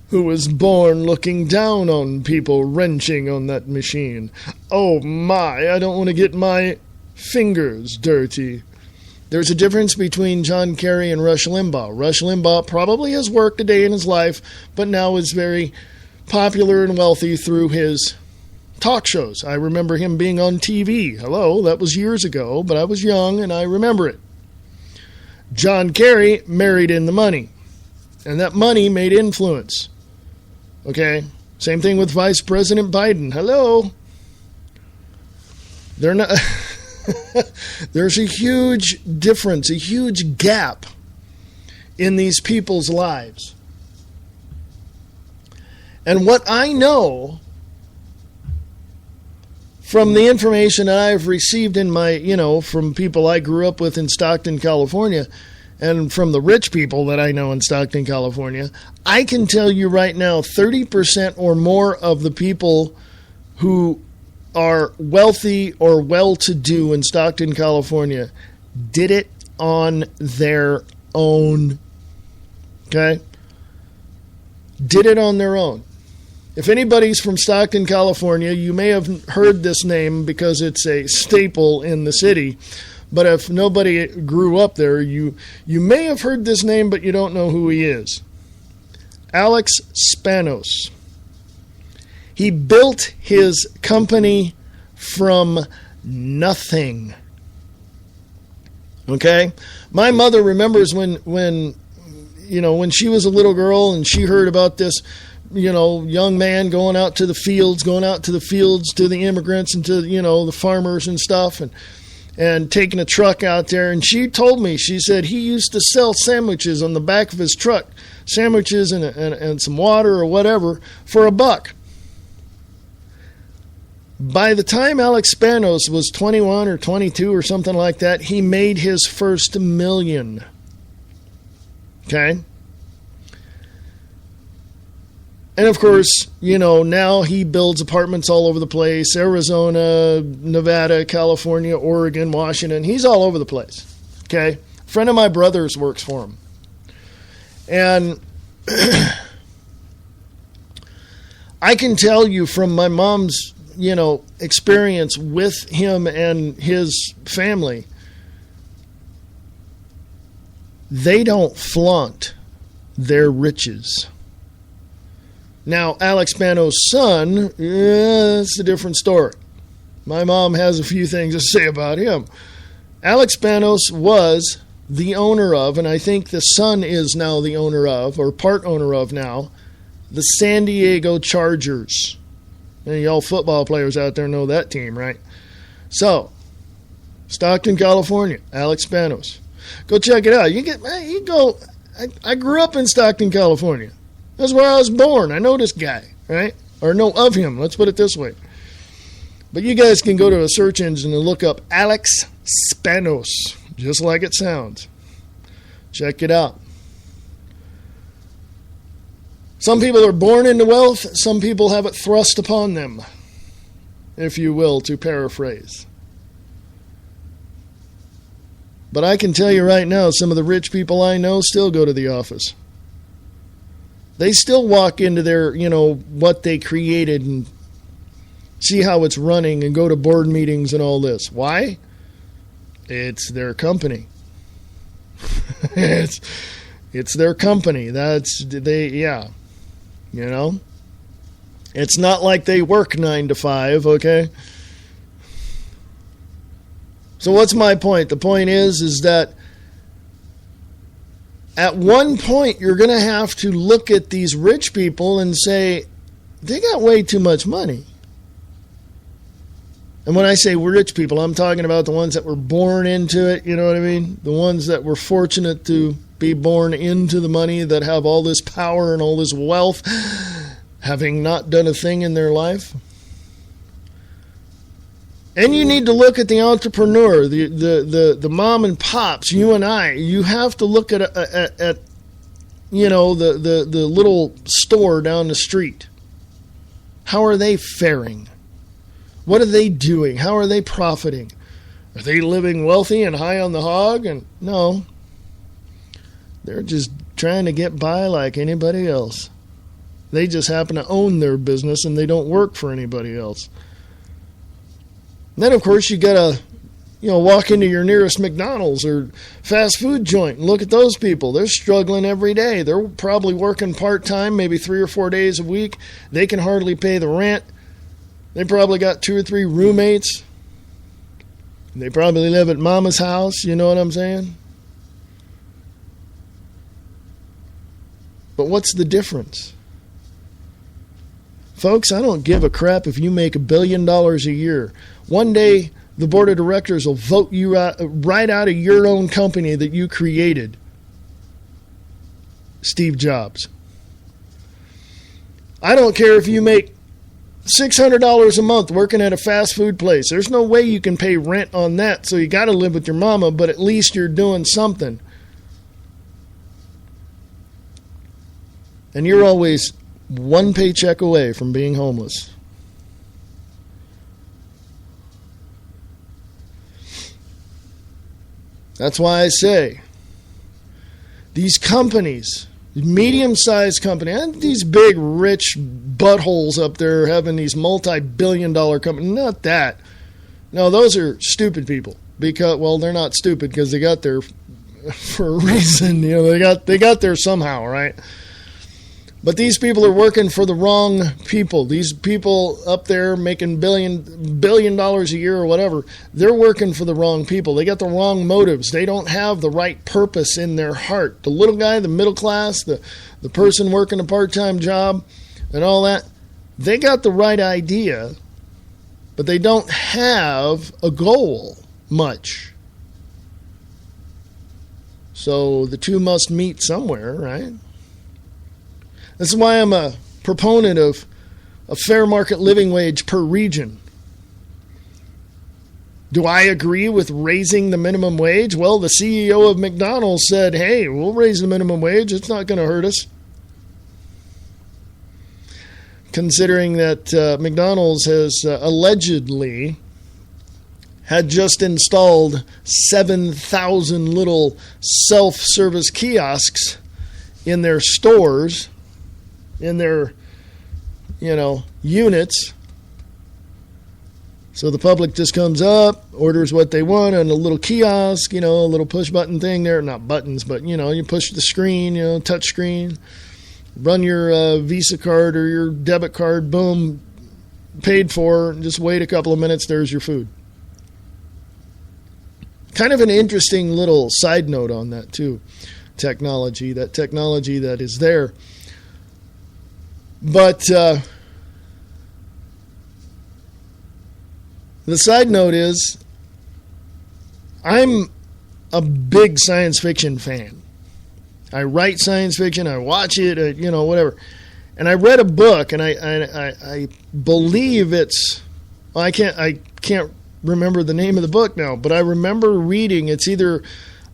who was born looking down on people wrenching on that machine. Oh my, I don't want to get my fingers dirty. There's a difference between John Kerry and Rush Limbaugh. Rush Limbaugh probably has worked a day in his life, but now is very popular and wealthy through his talk shows. I remember him being on TV. Hello, that was years ago, but I was young and I remember it. John Kerry married in the money, and that money made influence. Okay? Same thing with Vice President Biden. Hello? They're not... There's a huge difference, a huge gap in these people's lives. And what I know from the information that I've received in my, you know, from people I grew up with in Stockton, California, and from the rich people that I know in Stockton, California, I can tell you right now 30% or more of the people who are wealthy or well-to-do in Stockton, California did it on their own. Okay? Did it on their own. If anybody's from Stockton, California, you may have heard this name because it's a staple in the city. But if nobody grew up there, you may have heard this name, but you don't know who he is. Alex Spanos. He built his company from nothing. Okay? My mother remembers when she was a little girl and she heard about this, you know, young man going out to the fields to the immigrants and to, you know, the farmers and stuff, and taking a truck out there. And she told me, she said he used to sell sandwiches on the back of his truck, sandwiches and some water or whatever for $1. By the time Alex Spanos was 21 or 22 or something like that, he made his first $1 million. Okay? And of course, you know, now he builds apartments all over the place. Arizona, Nevada, California, Oregon, Washington. He's all over the place. Okay? A friend of my brother's works for him. And I can tell you from my mom's, you know, experience with him and his family, they don't flaunt their riches. Now, Alex Spanos' son, it's a different story. My mom has a few things to say about him. Alex Spanos was the owner of, and I think the son is now the owner of, or part owner of now, the San Diego Chargers. And y'all football players out there know that team, right? So, Stockton, California, Alex Spanos. Go check it out. I grew up in Stockton, California. That's where I was born. I know this guy, right? Or know of him. Let's put it this way. But you guys can go to a search engine and look up Alex Spanos, just like it sounds. Check it out. Some people are born into wealth. Some people have it thrust upon them, if you will, to paraphrase. But I can tell you right now, some of the rich people I know still go to the office. They still walk into their, you know, what they created and see how it's running and go to board meetings and all this. Why? It's their company. It's their company. You know? It's not like they work 9 to 5, okay? So what's my point? The point is that at one point, you're going to have to look at these rich people and say, they got way too much money. And when I say rich people, I'm talking about the ones that were born into it, you know what I mean? The ones that were fortunate to be born into the money, that have all this power and all this wealth, having not done a thing in their life. And you need to look at the entrepreneur, the mom and pops, you and I. You have to look at you know, the little store down the street. How are they faring? What are they doing? How are they profiting? Are they living wealthy and high on the hog? And no. They're just trying to get by like anybody else. They just happen to own their business and they don't work for anybody else. And then, of course, you got to, you know, walk into your nearest McDonald's or fast food joint and look at those people. They're struggling every day. They're probably working part-time, maybe 3 or 4 days a week. They can hardly pay the rent. They probably got 2 or 3 roommates. They probably live at mama's house, you know what I'm saying? But what's the difference? Folks, I don't give a crap if you make $1 billion a year. One day, the board of directors will vote you out, right out of your own company that you created. Steve Jobs. I don't care if you make $600 a month working at a fast food place. There's no way you can pay rent on that, so you got to live with your mama, but at least you're doing something. And you're always one paycheck away from being homeless. That's why I say these companies, medium-sized companies, and these big, rich buttholes up there having these multi-billion-dollar companies, not that. No, those are stupid people. Because, well, they're not stupid because they got there for a reason. You know, they got there somehow, right? But these people are working for the wrong people. These people up there making billion dollars a year or whatever, they're working for the wrong people. They got the wrong motives. They don't have the right purpose in their heart. The little guy, the middle class, the person working a part-time job and all that, they got the right idea, but they don't have a goal much. So the two must meet somewhere, right? That's why I'm a proponent of a fair market living wage per region. Do I agree with raising the minimum wage? Well, the CEO of McDonald's said, hey, we'll raise the minimum wage. It's not going to hurt us. Considering that McDonald's has allegedly had just installed 7,000 little self-service kiosks in their stores, in their, units. So the public just comes up, orders what they want on a little kiosk, a little push button thing there. Not buttons, but, you push the screen, touch screen. Run your Visa card or your debit card, boom, paid for. Just wait a couple of minutes, there's your food. Kind of an interesting little side note on that, too. Technology that is there. But the side note is, I'm a big science fiction fan. I write science fiction, I watch it, whatever. And I read a book, and I believe it's, well, I can't remember the name of the book now, but I remember reading, it's either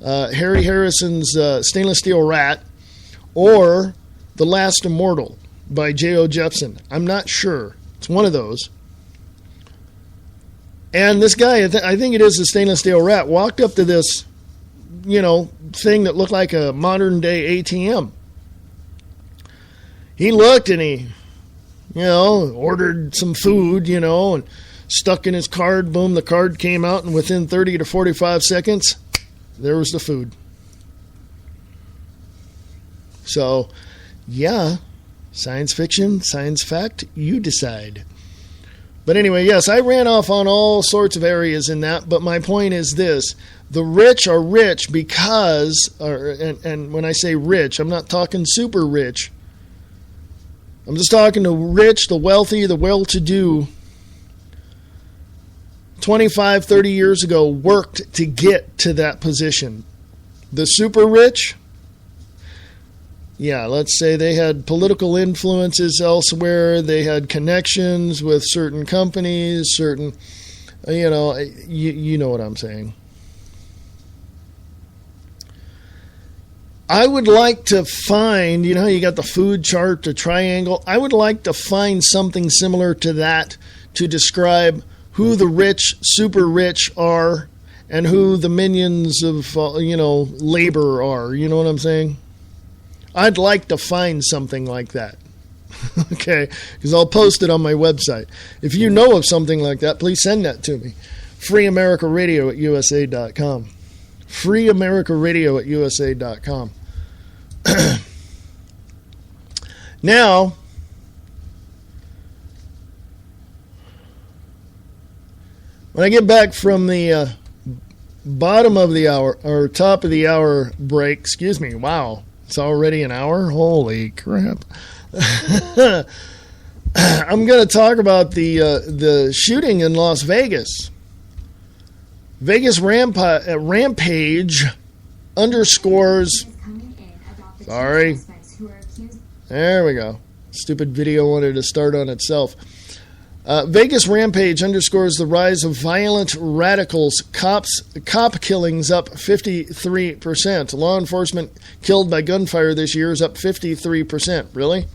Harry Harrison's Stainless Steel Rat or The Last Immortal by J.O. Jepson. I'm not sure. It's one of those. And this guy, I think it is the Stainless Steel Rat, walked up to this, thing that looked like a modern day ATM. He looked and he, ordered some food, and stuck in his card. Boom, the card came out, and within 30 to 45 seconds, there was the food. So, yeah, science fiction, science fact, you decide. But anyway, yes, I ran off on all sorts of areas in that, but my point is this. The rich are rich because, and when I say rich, I'm not talking super rich. I'm just talking the rich, the wealthy, the well-to-do, 25, 30 years ago worked to get to that position. The super rich, yeah, let's say they had political influences elsewhere. They had connections with certain companies, certain, you know what I'm saying. I would like to find, you know how you got the food chart, the triangle? I would like to find something similar to that to describe who the rich, super rich are and who the minions of, labor are. You know what I'm saying? I'd like to find something like that. Okay? Because I'll post it on my website. If you know of something like that, please send that to me. freeamericaradio@usa.com. freeamericaradio@usa.com. Now, when I get back from the bottom of the hour, or top of the hour break, excuse me, wow, it's already an hour? Holy crap. I'm going to talk about the shooting in Las Vegas. Vegas rampage underscores... Sorry. There we go. Stupid video wanted to start on itself. Vegas rampage underscores the rise of violent radicals. Cop killings up 53%. Law enforcement killed by gunfire this year is up 53%. Really?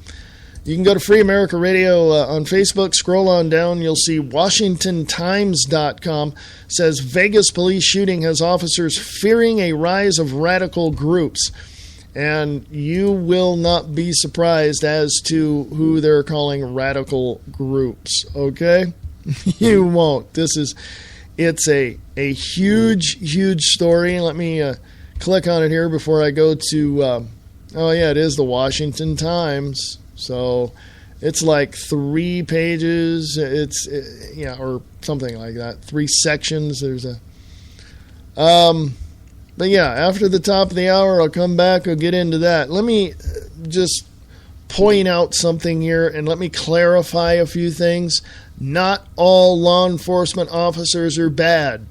You can go to Free America Radio on Facebook. Scroll on down. You'll see WashingtonTimes.com says Vegas police shooting has officers fearing a rise of radical groups. And you will not be surprised as to who they're calling radical groups, okay? You won't. It's a huge, huge story. Let me click on it here before I go to, it is the Washington Times. So it's like 3 pages. Or something like that. 3 sections. There's a... But yeah, after the top of the hour, I'll come back. I'll get into that. Let me just point out something here and let me clarify a few things. Not all law enforcement officers are bad.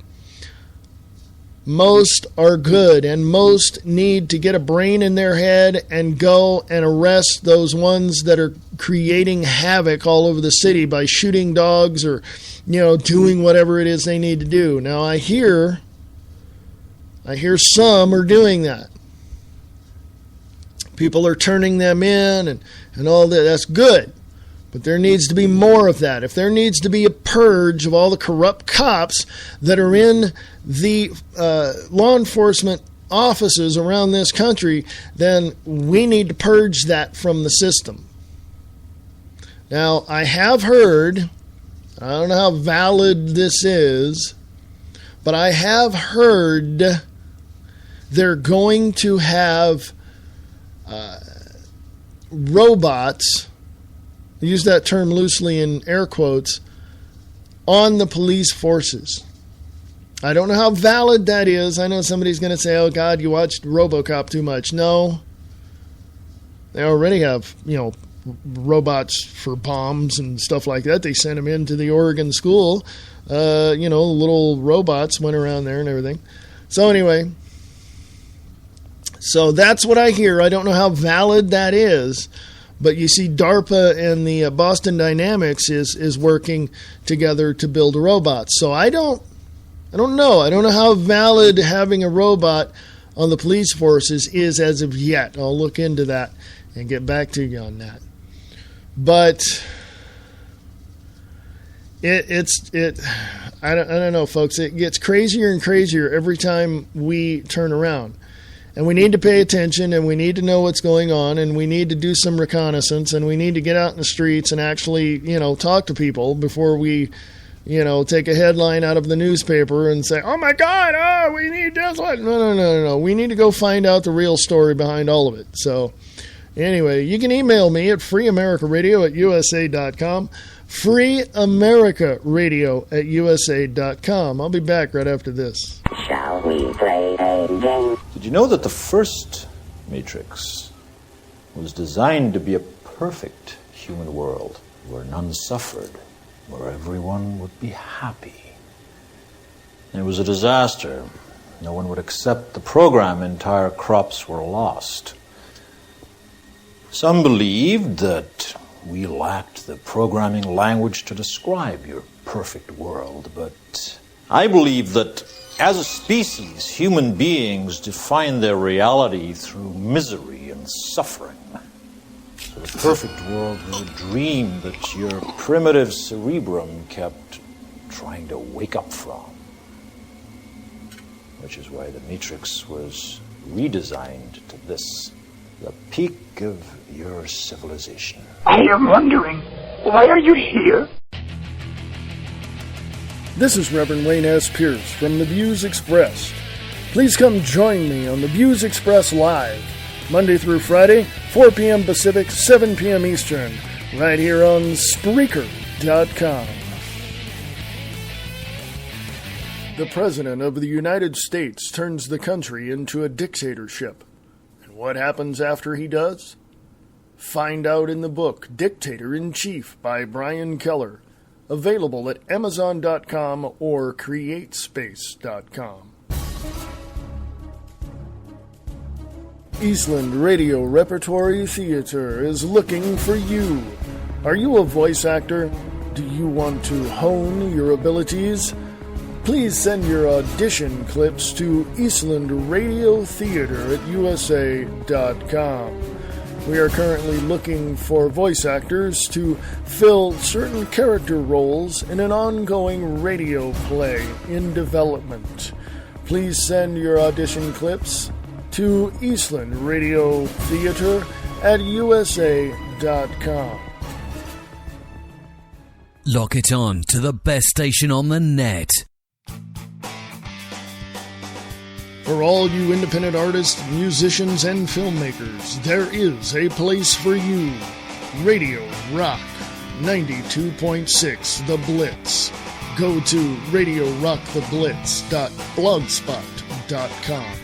Most are good, and most need to get a brain in their head and go and arrest those ones that are creating havoc all over the city by shooting dogs or, doing whatever it is they need to do. Now, I hear some are doing that. People are turning them in and all that. That's good. But there needs to be more of that. If there needs to be a purge of all the corrupt cops that are in the law enforcement offices around this country, then we need to purge that from the system. Now, I have heard, I don't know how valid this is, but I have heard they're going to have robots, I use that term loosely in air quotes, on the police forces. I don't know how valid that is. I know somebody's going to say, oh, God, you watched RoboCop too much. No. They already have, robots for bombs and stuff like that. They sent them into the Oregon school. Little robots went around there and everything. So anyway... So that's what I hear. I don't know how valid that is, but you see DARPA and the Boston Dynamics is working together to build robots. So I don't know. I don't know how valid having a robot on the police forces is as of yet. I'll look into that and get back to you on that. But I don't know, folks. It gets crazier and crazier every time we turn around. And we need to pay attention, and we need to know what's going on, and we need to do some reconnaissance, and we need to get out in the streets and actually, talk to people before we, take a headline out of the newspaper and say, oh my God, we need this one. No. We need to go find out the real story behind all of it. So anyway, you can email me at freeamericaradio@usa.com. freeamericaradio@usa.com. I'll be back right after this. Shall we play a game? Did you know that the first Matrix was designed to be a perfect human world where none suffered, where everyone would be happy? It was a disaster. No one would accept the program. Entire crops were lost. Some believed that we lacked the programming language to describe your perfect world, but I believe that as a species, human beings define their reality through misery and suffering. So the perfect world was a dream that your primitive cerebrum kept trying to wake up from. Which is why the Matrix was redesigned to this, the peak of your civilization. I am wondering, why are you here? This is Reverend Wayne S. Pierce from The Views Expressed. Please come join me on The Views Express Live, Monday through Friday, 4 p.m. Pacific, 7 p.m. Eastern, right here on Spreaker.com. The President of the United States turns the country into a dictatorship. And what happens after he does? Find out in the book Dictator-in-Chief by Brian Keller, available at Amazon.com or CreateSpace.com. Eastland Radio Repertory Theater is looking for you. Are you a voice actor? Do you want to hone your abilities? Please send your audition clips to Eastland Radio Theater at USA.com. We are currently looking for voice actors to fill certain character roles in an ongoing radio play in development. Please send your audition clips to Eastland Radio Theater at USA.com. Lock it on to the best station on the net. For all you independent artists, musicians, and filmmakers, there is a place for you. Radio Rock 92.6 The Blitz. Go to radiorocktheblitz.blogspot.com.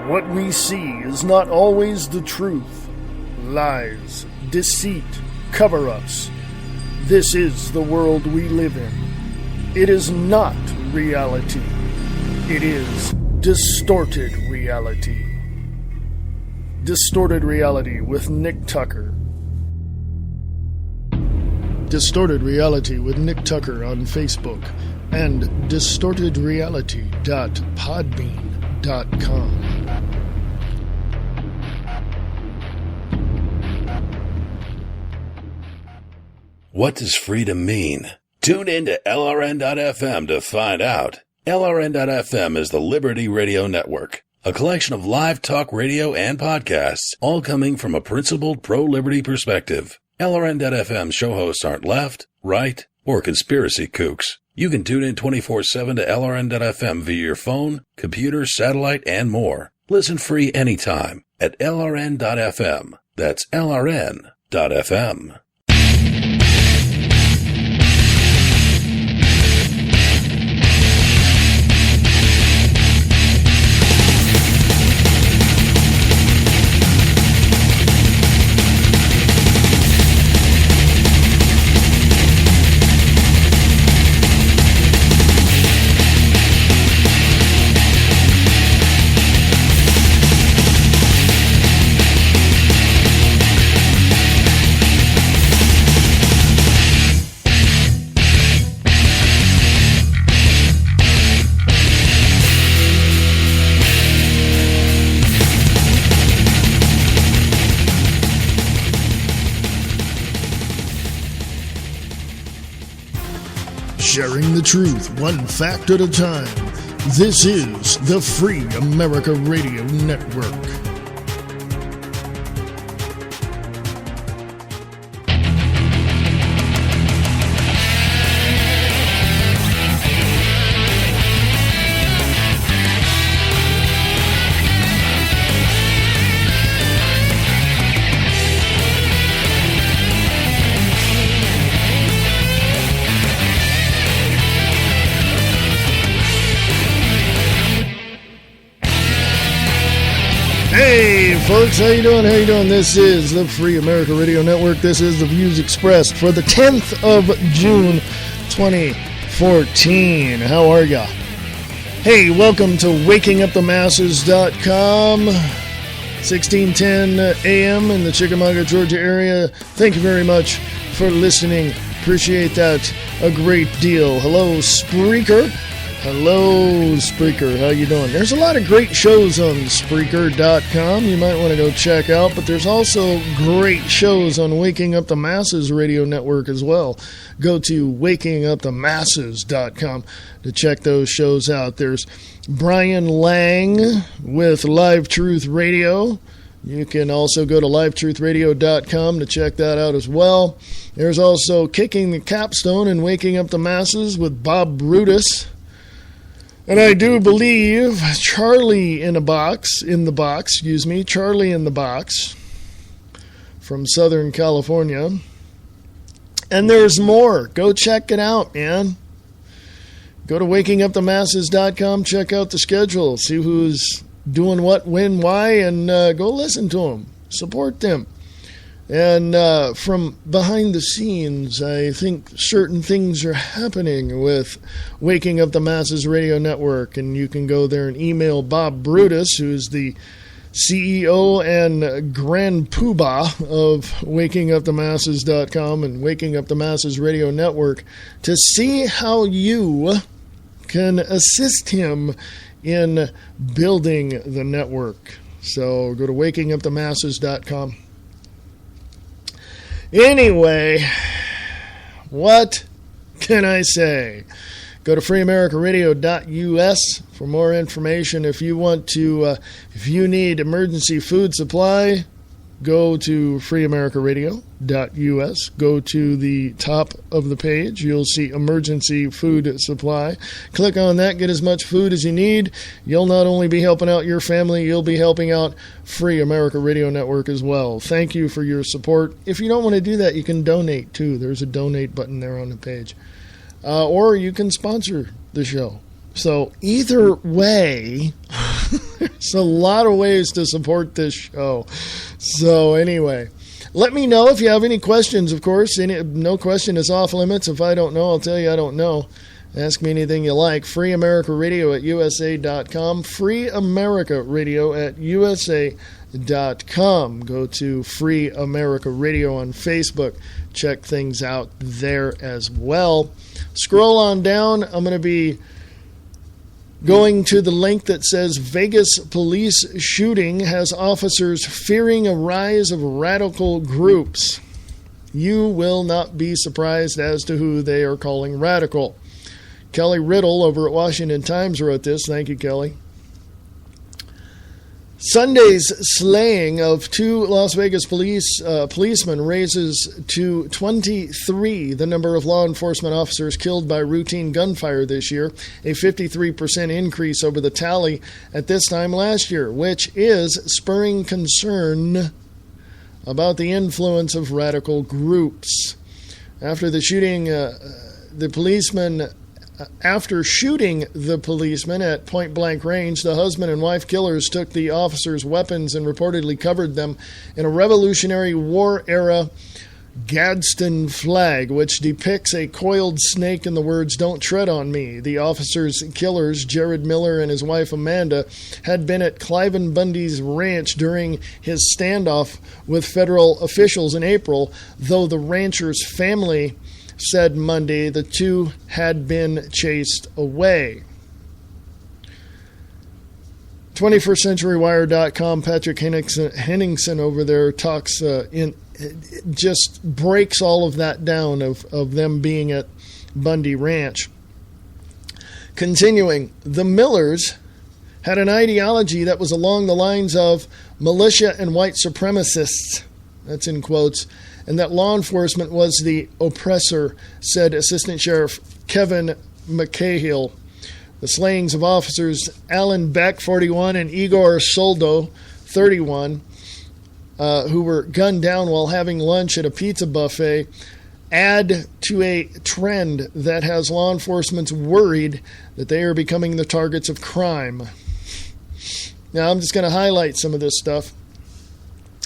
What we see is not always the truth. Lies, deceit, cover-ups. This is the world we live in. It is not reality. It is distorted reality. Distorted Reality with Nick Tucker. Distorted Reality with Nick Tucker on Facebook and distortedreality.podbean.com. What does freedom mean? Tune in to LRN.FM to find out. LRN.FM is the Liberty Radio Network, a collection of live talk radio and podcasts, all coming from a principled pro-liberty perspective. LRN.FM show hosts aren't left, right, or conspiracy kooks. You can tune in 24/7 to LRN.FM via your phone, computer, satellite, and more. Listen free anytime at LRN.FM. That's LRN.FM. sharing the truth one fact at a time. This is the Free America Radio Network. Hey folks, how you doing? This is the Free America Radio Network. This is the views expressed for the 10th of June, 2014. How are ya? Hey, welcome to WakingUpTheMasses.com, 1610 a.m. in the Chickamauga, Georgia area. Thank you very much for listening. Appreciate that a great deal. Hello, Spreaker. Hello, Spreaker. How you doing? There's a lot of great shows on Spreaker.com you might want to go check out, but there's also great shows on Waking Up the Masses Radio Network as well. Go to WakingUpTheMasses.com to check those shows out. There's Brian Lang with Live Truth Radio. You can also go to livetruthradio.com to check that out as well. There's also Kicking the Capstone and Waking Up the Masses with Bob Brutus. And I do believe Charlie in the Box from Southern California. And there's more. Go check it out, man. Go to WakingUpTheMasses.com, check out the schedule, see who's doing what, when, why, and go listen to them. Support them. And from behind the scenes, I think certain things are happening with Waking Up the Masses Radio Network. And you can go there and email Bob Brutus, who's the CEO and Grand Poobah of WakingUpTheMasses.com and Waking Up the Masses Radio Network, to see how you can assist him in building the network. So go to WakingUpTheMasses.com. Anyway, what can I say? Go to freeamericaradio.us for more information. If you want to, if you need emergency food supply, go to freeamericaradio.us. Go to the top of the page. You'll see emergency food supply. Click on that. Get as much food as you need. You'll not only be helping out your family, you'll be helping out Free America Radio Network as well. Thank you for your support. If you don't want to do that, you can donate too. There's a donate button there on the page. Or you can sponsor the show. So either way, there's a lot of ways to support this show. So anyway, let me know if you have any questions, of course. No question is off limits. If I don't know, I'll tell you I don't know. Ask me anything you like. Free America Radio at USA.com. Free America Radio at USA.com. Go to Free America Radio on Facebook. Check things out there as well. Scroll on down. I'm going to be going to the link that says Vegas police shooting has officers fearing a rise of radical groups. You will not be surprised as to who they are calling radical. Kelly Riddle over at Washington Times wrote this. Thank you, Kelly. Sunday's slaying of two Las Vegas policemen raises to 23 the number of law enforcement officers killed by routine gunfire this year, a 53% increase over the tally at this time last year, which is spurring concern about the influence of radical groups. After the shooting, After shooting the policeman at point-blank range, the husband and wife killers took the officers' weapons and reportedly covered them in a Revolutionary War-era Gadsden flag, which depicts a coiled snake and the words, "Don't tread on me." The officers' killers, Jared Miller and his wife Amanda, had been at Cliven Bundy's ranch during his standoff with federal officials in April, though the rancher's family said Monday the two had been chased away. 21stCenturyWire.com, Patrick Henningsen over there just breaks all of that down of them being at Bundy Ranch. Continuing, the Millers had an ideology that was along the lines of militia and white supremacists, that's in quotes, and that law enforcement was the oppressor, said Assistant Sheriff Kevin McCahill. The slayings of officers Alan Beck, 41, and Igor Soldo, 31, who were gunned down while having lunch at a pizza buffet, add to a trend that has law enforcement worried that they are becoming the targets of crime. Now, I'm just going to highlight some of this stuff,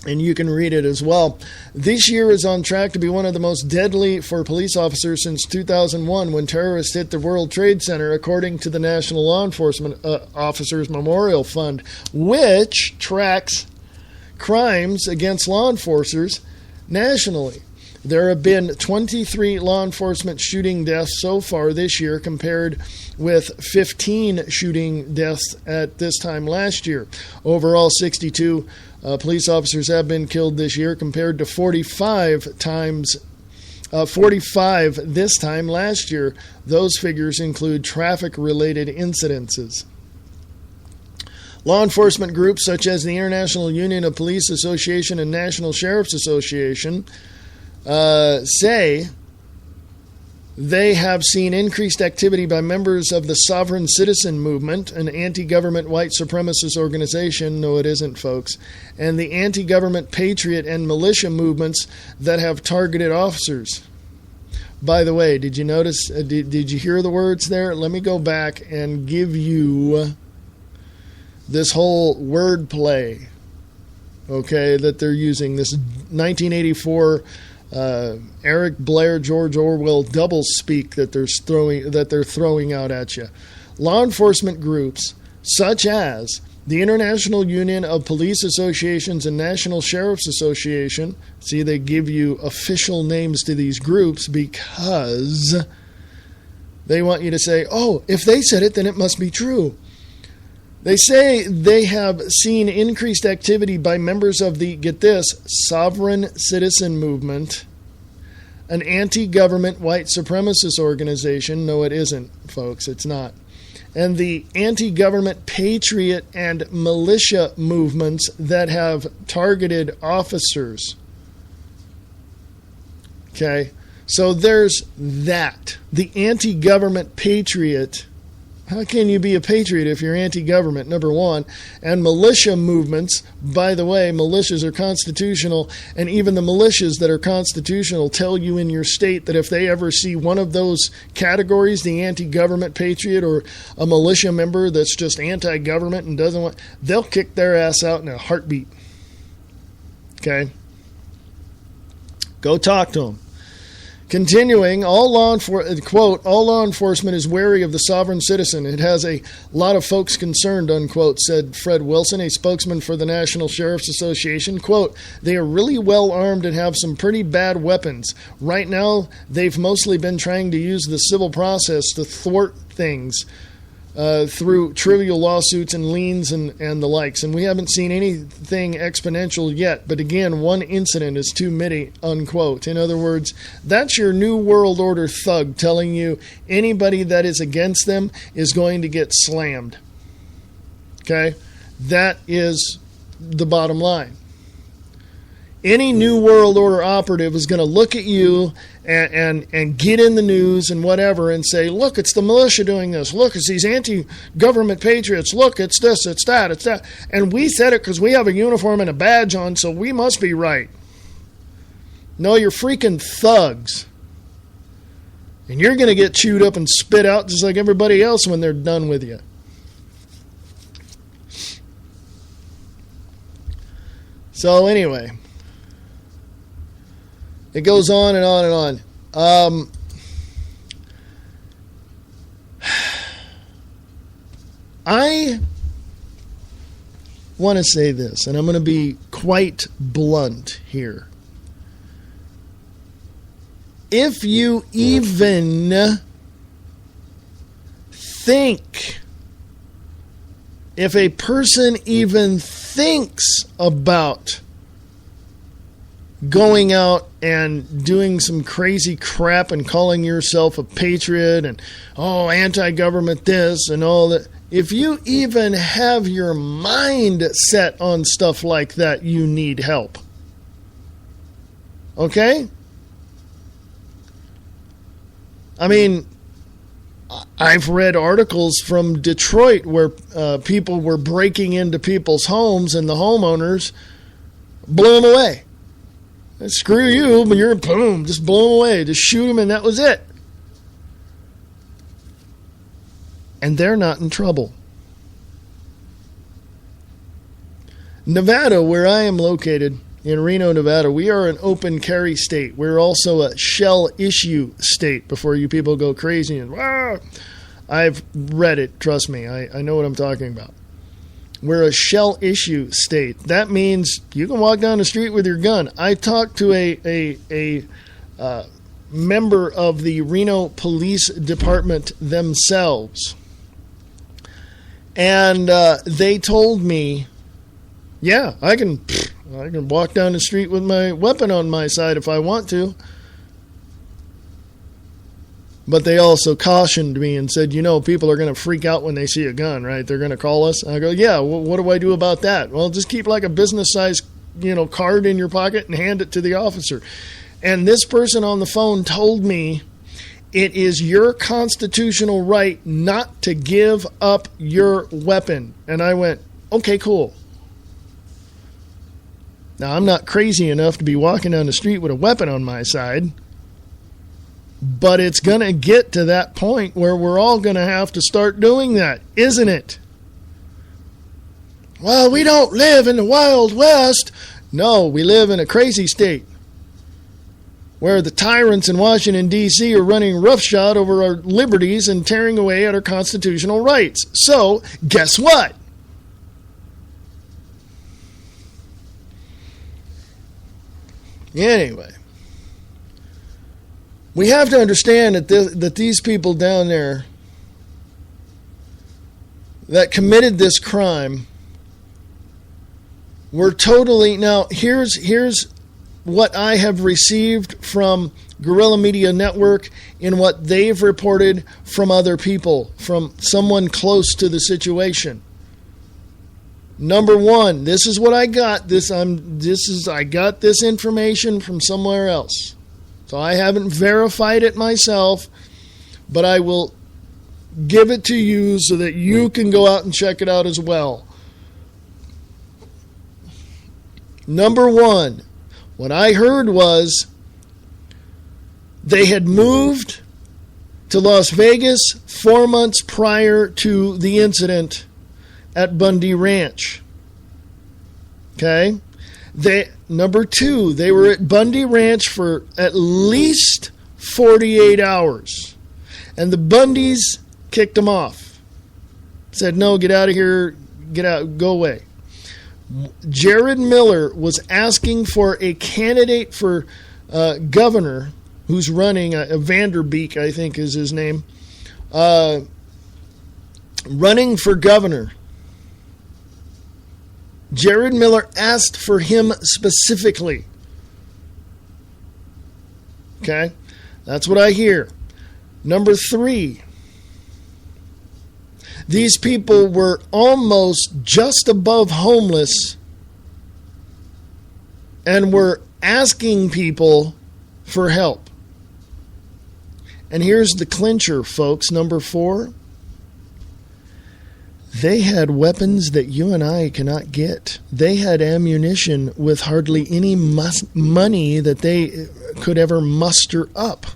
and you can read it as well. This year is on track to be one of the most deadly for police officers since 2001, when terrorists hit the World Trade Center, according to the National Law Enforcement Officers Memorial Fund, which tracks crimes against law enforcers nationally. There have been 23 law enforcement shooting deaths so far this year, compared with 15 shooting deaths at this time last year. Overall, 62 police officers have been killed this year, compared to 45 this time last year. Those figures include traffic-related incidences. Law enforcement groups such as the International Union of Police Association and National Sheriff's Association say they have seen increased activity by members of the Sovereign Citizen Movement, an anti-government white supremacist organization. No, it isn't, folks. And the anti-government patriot and militia movements that have targeted officers. By the way, did you notice, did you hear the words there? Let me go back and give you this whole wordplay, okay, that they're using. This 1984 Eric Blair, George Orwell doublespeak that they're throwing out at you. Law enforcement groups such as the International Union of Police Associations and National Sheriff's Association. See, they give you official names to these groups because they want you to say, oh, if they said it, then it must be true. They say they have seen increased activity by members of the, get this, Sovereign Citizen Movement, an anti-government white supremacist organization. No, it isn't, folks. It's not. And the anti-government patriot and militia movements that have targeted officers. Okay? So there's that. The anti-government patriot. How can you be a patriot if you're anti-government, number one? And militia movements, by the way, militias are constitutional, and even the militias that are constitutional tell you in your state that if they ever see one of those categories, the anti-government patriot or a militia member that's just anti-government and doesn't want, they'll kick their ass out in a heartbeat. Okay? Go talk to them. Continuing, quote, all law enforcement is wary of the sovereign citizen. It has a lot of folks concerned, unquote, said Fred Wilson, a spokesman for the National Sheriff's Association. Quote, they are really well armed and have some pretty bad weapons. Right now, they've mostly been trying to use the civil process to thwart things through trivial lawsuits and liens and the likes. And we haven't seen anything exponential yet. But again, one incident is too many, unquote. In other words, that's your New World Order thug telling you anybody that is against them is going to get slammed. Okay? That is the bottom line. Any New World Order operative is going to look at you and get in the news and whatever and say, look, it's the militia doing this. Look, it's these anti-government patriots. Look, it's this, it's that, it's that. And we said it because we have a uniform and a badge on, so we must be right. No, you're freaking thugs. And you're going to get chewed up and spit out just like everybody else when they're done with you. So anyway, it goes on and on and on. I want to say this, and I'm going to be quite blunt here. If you even think, if a person even thinks about going out and doing some crazy crap and calling yourself a patriot and, anti-government this and all that. If you even have your mind set on stuff like that, you need help. Okay? I mean, I've read articles from Detroit where people were breaking into people's homes and the homeowners blew them away. Screw you, but you're boom, just blow them away, just shoot them, and that was it. And they're not in trouble. Nevada, where I am located, in Reno, Nevada, we are an open carry state. We're also a shell issue state, before you people go crazy and, I've read it, trust me, I know what I'm talking about. We're a shell issue state. That means you can walk down the street with your gun. I talked to a member of the Reno Police Department themselves, and they told me, yeah, I can walk down the street with my weapon on my side if I want to. But they also cautioned me and said, people are going to freak out when they see a gun, right? They're going to call us. I go, yeah, what do I do about that? Well, just keep like a business-size, card in your pocket and hand it to the officer. And this person on the phone told me it is your constitutional right not to give up your weapon. And I went, okay, cool. Now, I'm not crazy enough to be walking down the street with a weapon on my side. But it's going to get to that point where we're all going to have to start doing that, isn't it? Well, we don't live in the Wild West. No, we live in a crazy state where the tyrants in Washington, D.C. are running roughshod over our liberties and tearing away at our constitutional rights. So, guess what? Anyway. We have to understand that these people down there that committed this crime were totally... Now, here's what I have received from Guerrilla Media Network and what they've reported from other people, from someone close to the situation. Number one, this is what I got. I got this information from somewhere else. So I haven't verified it myself, but I will give it to you so that you can go out and check it out as well. Number one, what I heard was they had moved to Las Vegas 4 months prior to the incident at Bundy Ranch. Okay? Number two, they were at Bundy Ranch for at least 48 hours. And the Bundys kicked them off. Said, no, get out of here, get out, go away. Jared Miller was asking for a candidate for governor who's running, Vanderbeek, I think is his name, running for governor. Jared Miller asked for him specifically. Okay? That's what I hear. Number three, these people were almost just above homeless and were asking people for help. And here's the clincher, folks. Number four, they had weapons that you and I cannot get. They had ammunition with hardly any money that they could ever muster up.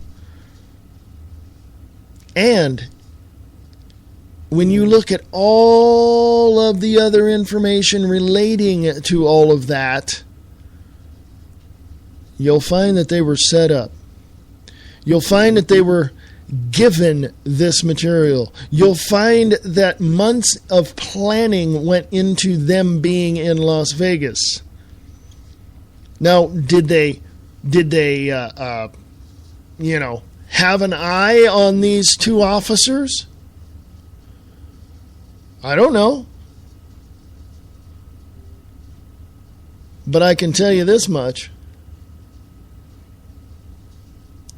And when you look at all of the other information relating to all of that, you'll find that they were set up. You'll find that they were given this material. You'll find that months of planning went into them being in Las Vegas. Now, did they have an eye on these two officers? I don't know. But I can tell you this much.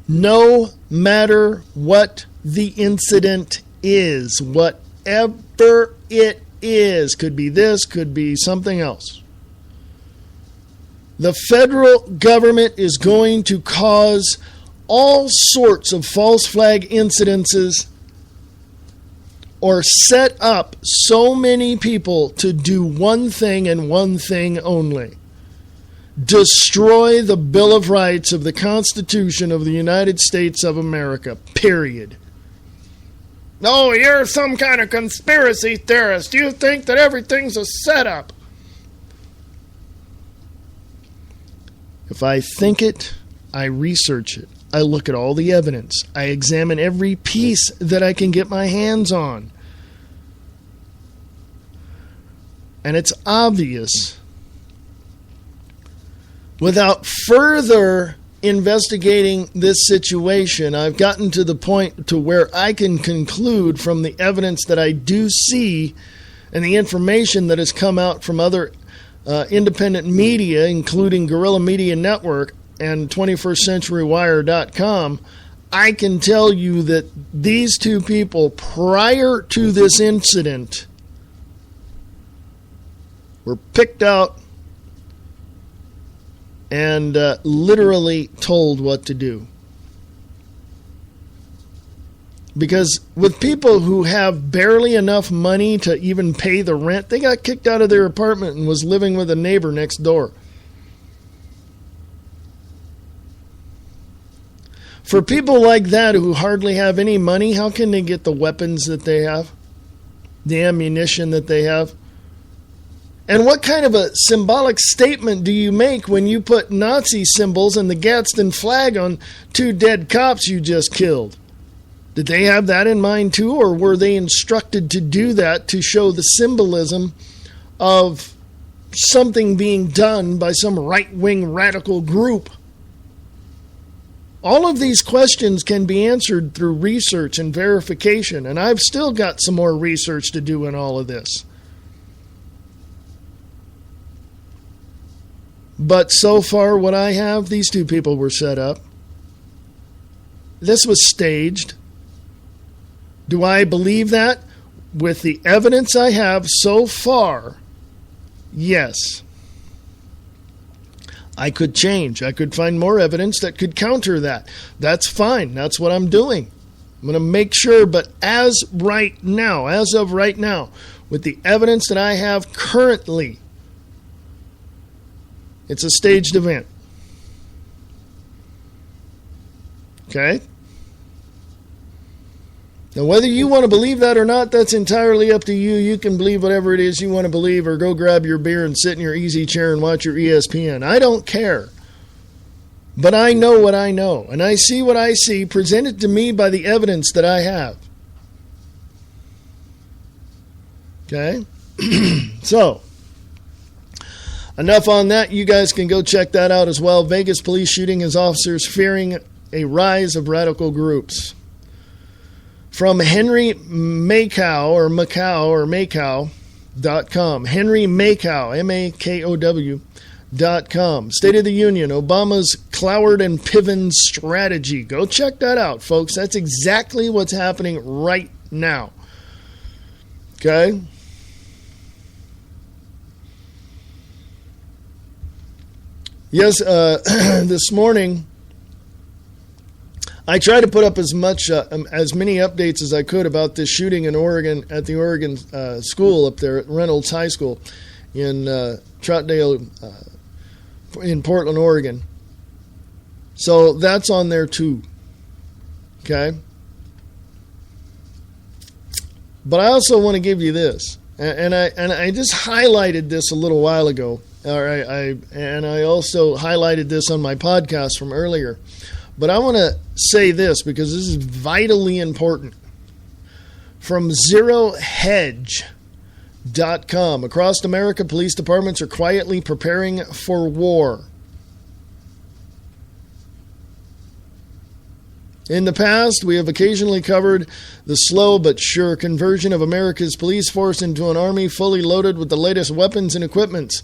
No matter what the incident is, whatever it is, could be this, could be something else. The federal government is going to cause all sorts of false flag incidences or set up so many people to do one thing and one thing only. Destroy the Bill of Rights of the Constitution of the United States of America, period. Oh, you're some kind of conspiracy theorist. You think that everything's a setup. If I think it, I research it. I look at all the evidence. I examine every piece that I can get my hands on. And it's obvious, without further investigating this situation, I've gotten to the point to where I can conclude from the evidence that I do see and the information that has come out from other independent media, including Guerrilla Media Network and 21stCenturyWire.com, I can tell you that these two people, prior to this incident, were picked out and literally told what to do. Because with people who have barely enough money to even pay the rent, they got kicked out of their apartment and was living with a neighbor next door. For people like that who hardly have any money, how can they get the weapons that they have? The ammunition that they have? And what kind of a symbolic statement do you make when you put Nazi symbols and the Gadsden flag on two dead cops you just killed? Did they have that in mind too, or were they instructed to do that to show the symbolism of something being done by some right-wing radical group? All of these questions can be answered through research and verification, and I've still got some more research to do in all of this. But so far what I have, these two people were set up. This was staged. Do I believe that? With the evidence I have so far, yes. I could change. I could find more evidence that could counter that. That's fine. That's what I'm doing. I'm going to make sure, but as of right now, with the evidence that I have currently, it's a staged event. Okay? Now, whether you want to believe that or not, that's entirely up to you. You can believe whatever it is you want to believe, or go grab your beer and sit in your easy chair and watch your ESPN. I don't care. But I know what I know, and I see what I see presented to me by the evidence that I have. Okay? So, enough on that. You guys can go check that out as well. Vegas police shooting as officers fearing a rise of radical groups. From Henry Makow, Makow.com. Henry Makow, Makow.com. State of the Union, Obama's Cloward and Piven strategy. Go check that out, folks. That's exactly what's happening right now. Okay? Yes, this morning, I tried to put up as many updates as I could about this shooting in Oregon, at the Oregon school up there at Reynolds High School in Troutdale, in Portland, Oregon. So that's on there too. Okay? But I also want to give you this, and I just highlighted this a little while ago. I also highlighted this on my podcast from earlier. But I want to say this because this is vitally important. From ZeroHedge.com. Across America, police departments are quietly preparing for war. In the past, we have occasionally covered the slow but sure conversion of America's police force into an army fully loaded with the latest weapons and equipments.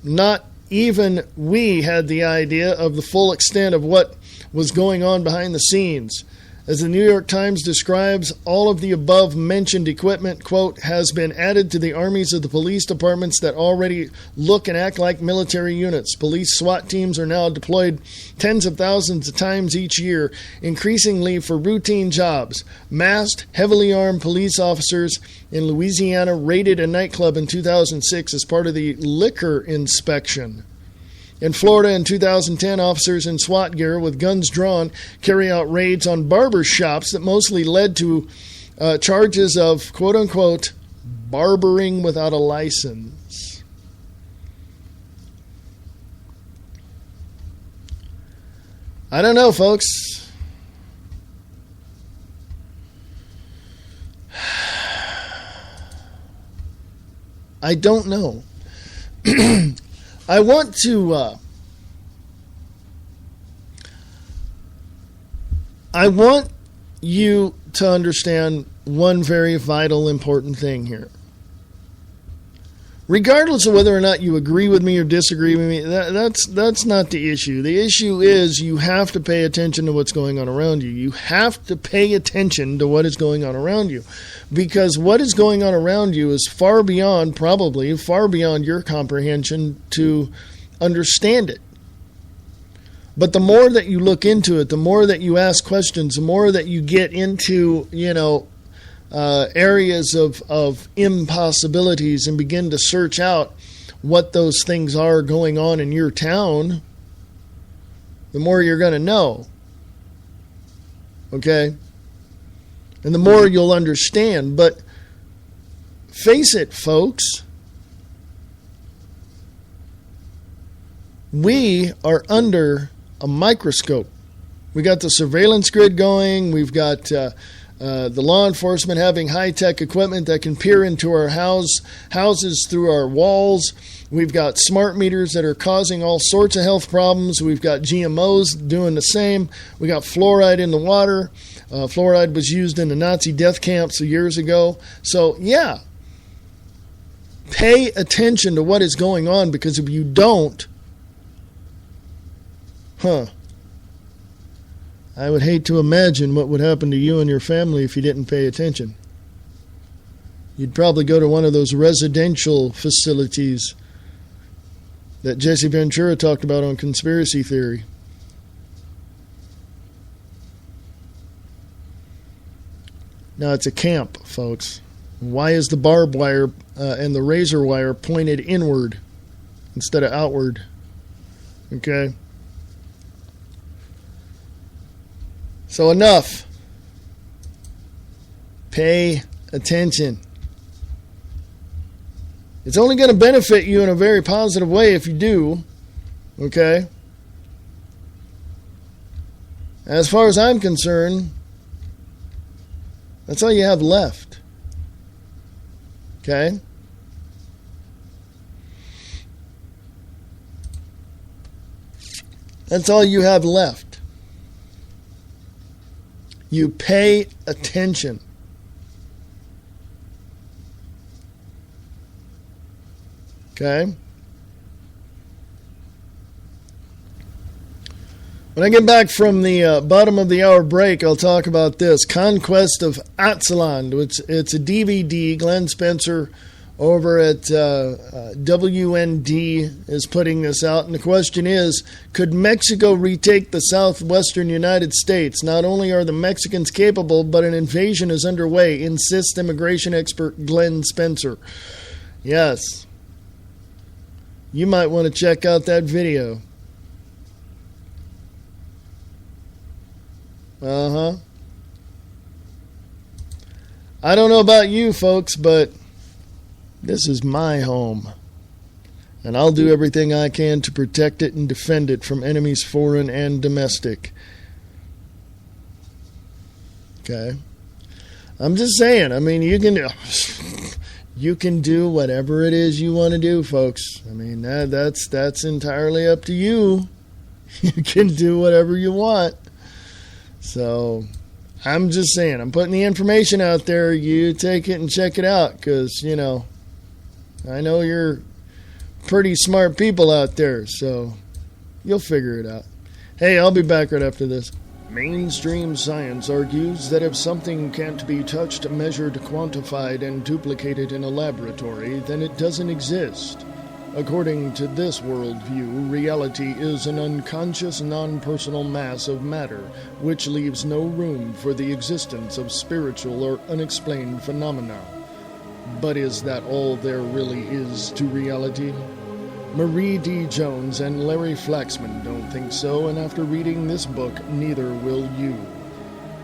Not even we had the idea of the full extent of what was going on behind the scenes. As the New York Times describes, all of the above-mentioned equipment, quote, has been added to the armies of the police departments that already look and act like military units. Police SWAT teams are now deployed tens of thousands of times each year, increasingly for routine jobs. Masked, heavily armed police officers in Louisiana raided a nightclub in 2006 as part of the liquor inspection. In Florida in 2010, officers in SWAT gear with guns drawn carry out raids on barber shops that mostly led to charges of, quote-unquote, barbering without a license. I don't know, folks. I don't know. I want you to understand one very vital, important thing here. Regardless of whether or not you agree with me or disagree with me, that's not the issue. The issue is you have to pay attention to what's going on around you. You have to pay attention to what is going on around you. Because what is going on around you is probably far beyond your comprehension to understand it. But the more that you look into it, the more that you ask questions, the more that you get into, areas of impossibilities and begin to search out what those things are going on in your town, the more you're going to know. Okay? And the more you'll understand. But face it, folks, we are under a microscope. We got the surveillance grid going. We've got the law enforcement having high-tech equipment that can peer into our houses through our walls. We've got smart meters that are causing all sorts of health problems. We've got GMOs doing the same. We got fluoride in the water. Fluoride was used in the Nazi death camps years ago. So, yeah, pay attention to what is going on, because if you don't, I would hate to imagine what would happen to you and your family if you didn't pay attention. You'd probably go to one of those residential facilities that Jesse Ventura talked about on Conspiracy Theory. Now, it's a camp, folks. Why is the barbed wire and the razor wire pointed inward instead of outward? Okay? So enough. Pay attention. It's only going to benefit you in a very positive way if you do. Okay? As far as I'm concerned, that's all you have left. Okay? That's all you have left. You pay attention. Okay? When I get back from the bottom of the hour break, I'll talk about this. Conquest of Atziland. It's a DVD. Glenn Spencer over at WND is putting this out. And the question is, could Mexico retake the southwestern United States? Not only are the Mexicans capable, but an invasion is underway, insists immigration expert Glenn Spencer. Yes. You might want to check out that video. Uh-huh. I don't know about you folks, but this is my home. And I'll do everything I can to protect it and defend it from enemies foreign and domestic. Okay? I'm just saying, I mean, you can do whatever it is you want to do, folks. I mean, that's entirely up to you. You can do whatever you want. So, I'm just saying, I'm putting the information out there. You take it and check it out, because, I know you're pretty smart people out there, so you'll figure it out. Hey, I'll be back right after this. Mainstream science argues that if something can't be touched, measured, quantified, and duplicated in a laboratory, then it doesn't exist. According to this worldview, reality is an unconscious, non-personal mass of matter, which leaves no room for the existence of spiritual or unexplained phenomena. But is that all there really is to reality? Marie D. Jones and Larry Flaxman don't think so, and after reading this book, neither will you.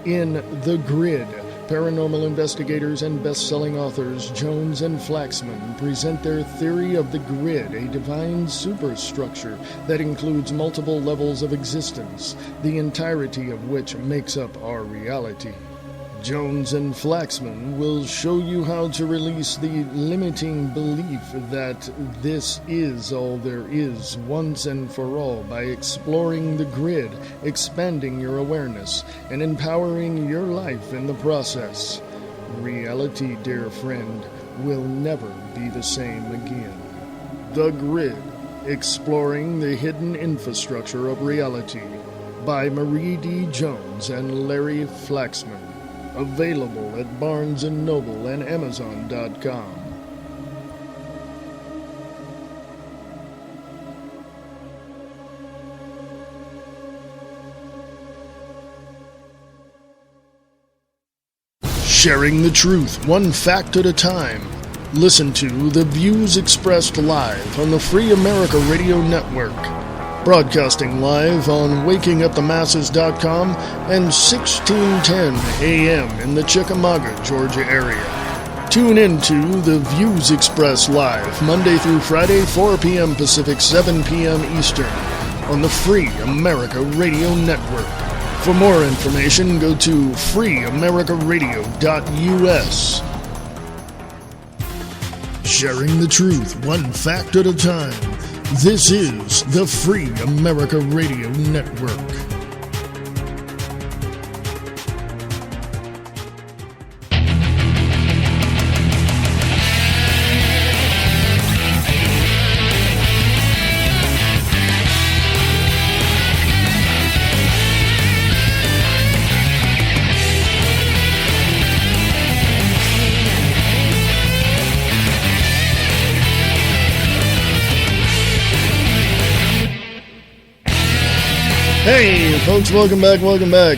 In The Grid, paranormal investigators and best-selling authors Jones and Flaxman present their theory of the grid, a divine superstructure that includes multiple levels of existence, the entirety of which makes up our reality. Jones and Flaxman will show you how to release the limiting belief that this is all there is once and for all by exploring the grid, expanding your awareness, and empowering your life in the process. Reality, dear friend, will never be the same again. The Grid, Exploring the Hidden Infrastructure of Reality by Marie D. Jones and Larry Flaxman. Available at Barnes & Noble and Amazon.com. Sharing the truth, one fact at a time. Listen to The Views Expressed live on the Free America Radio Network. Broadcasting live on WakingUpTheMasses.com and 1610 AM in the Chickamauga, Georgia area. Tune into The Views Expressed live Monday through Friday, 4 p.m. Pacific, 7 p.m. Eastern on the Free America Radio Network. For more information, go to freeamericaradio.us. Sharing the truth, one fact at a time. This is the Free America Radio Network. Hey, folks, welcome back.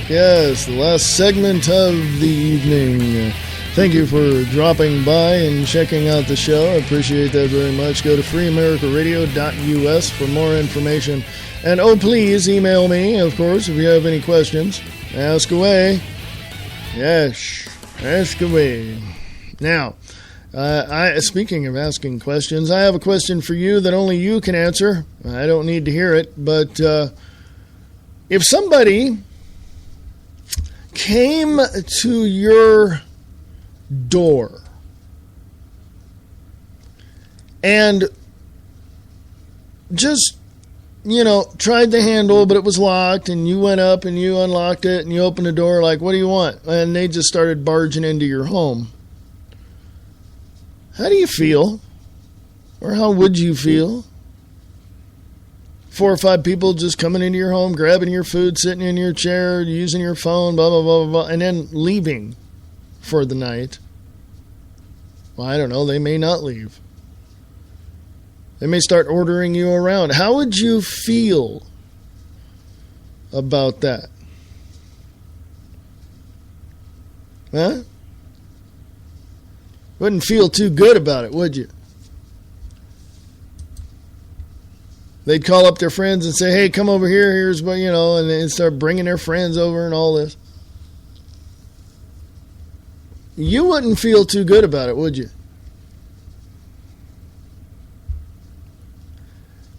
Yes, the last segment of the evening. Thank you for dropping by and checking out the show. I appreciate that very much. Go to freeamericaradio.us for more information. And, oh, please email me, of course, if you have any questions. Ask away. Yes, ask away. Now, speaking of asking questions, I have a question for you that only you can answer. I don't need to hear it, but if somebody came to your door and just, tried the handle, but it was locked, and you went up and you unlocked it and you opened the door like, what do you want? And they just started barging into your home. How do you feel? Or how would you feel? 4 or 5 people just coming into your home, grabbing your food, sitting in your chair, using your phone, blah, blah, blah, blah, and then leaving for the night. Well, I don't know. They may not leave. They may start ordering you around. How would you feel about that? Huh? Wouldn't feel too good about it, would you? They'd call up their friends and say, hey, come over here, here's what, and they'd start bringing their friends over and all this. You wouldn't feel too good about it, would you?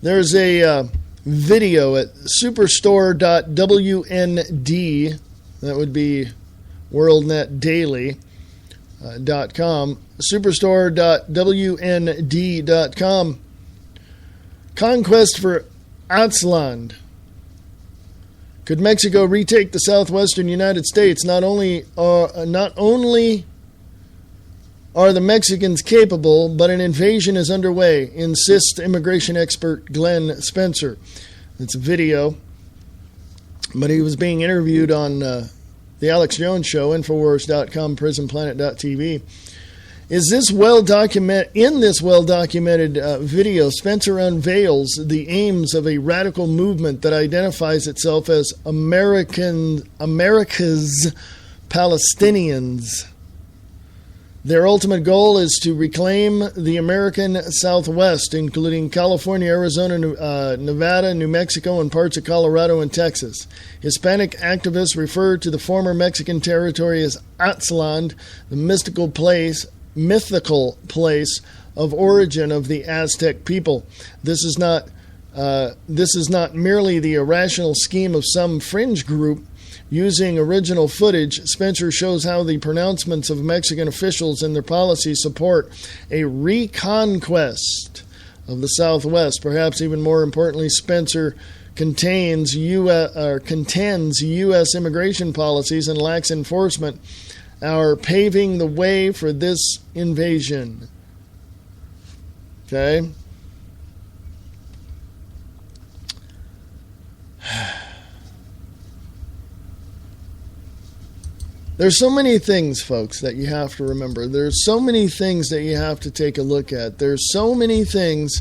There's a video at superstore.wnd, that would be worldnetdaily.com, superstore.wnd.com. Conquest for Aztlan. Could Mexico retake the southwestern United States? Not only Are the Mexicans capable, but an invasion is underway, insists immigration expert Glenn Spencer. It's a video, but he was being interviewed on the Alex Jones Show, Infowars.com, PrisonPlanet.tv. In this well-documented video, Spencer unveils the aims of a radical movement that identifies itself as America's Palestinians. Their ultimate goal is to reclaim the American Southwest, including California, Arizona, Nevada, New Mexico, and parts of Colorado and Texas. Hispanic activists refer to the former Mexican territory as Aztlan, the mythical place of origin of the Aztec people. This is not merely the irrational scheme of some fringe group. Using original footage, Spencer shows how the pronouncements of Mexican officials and their policies support a reconquest of the Southwest. Perhaps even more importantly, Spencer contends U.S. immigration policies and lax enforcement are paving the way for this invasion. Okay? There's so many things, folks, that you have to remember. There's so many things that you have to take a look at. There's so many things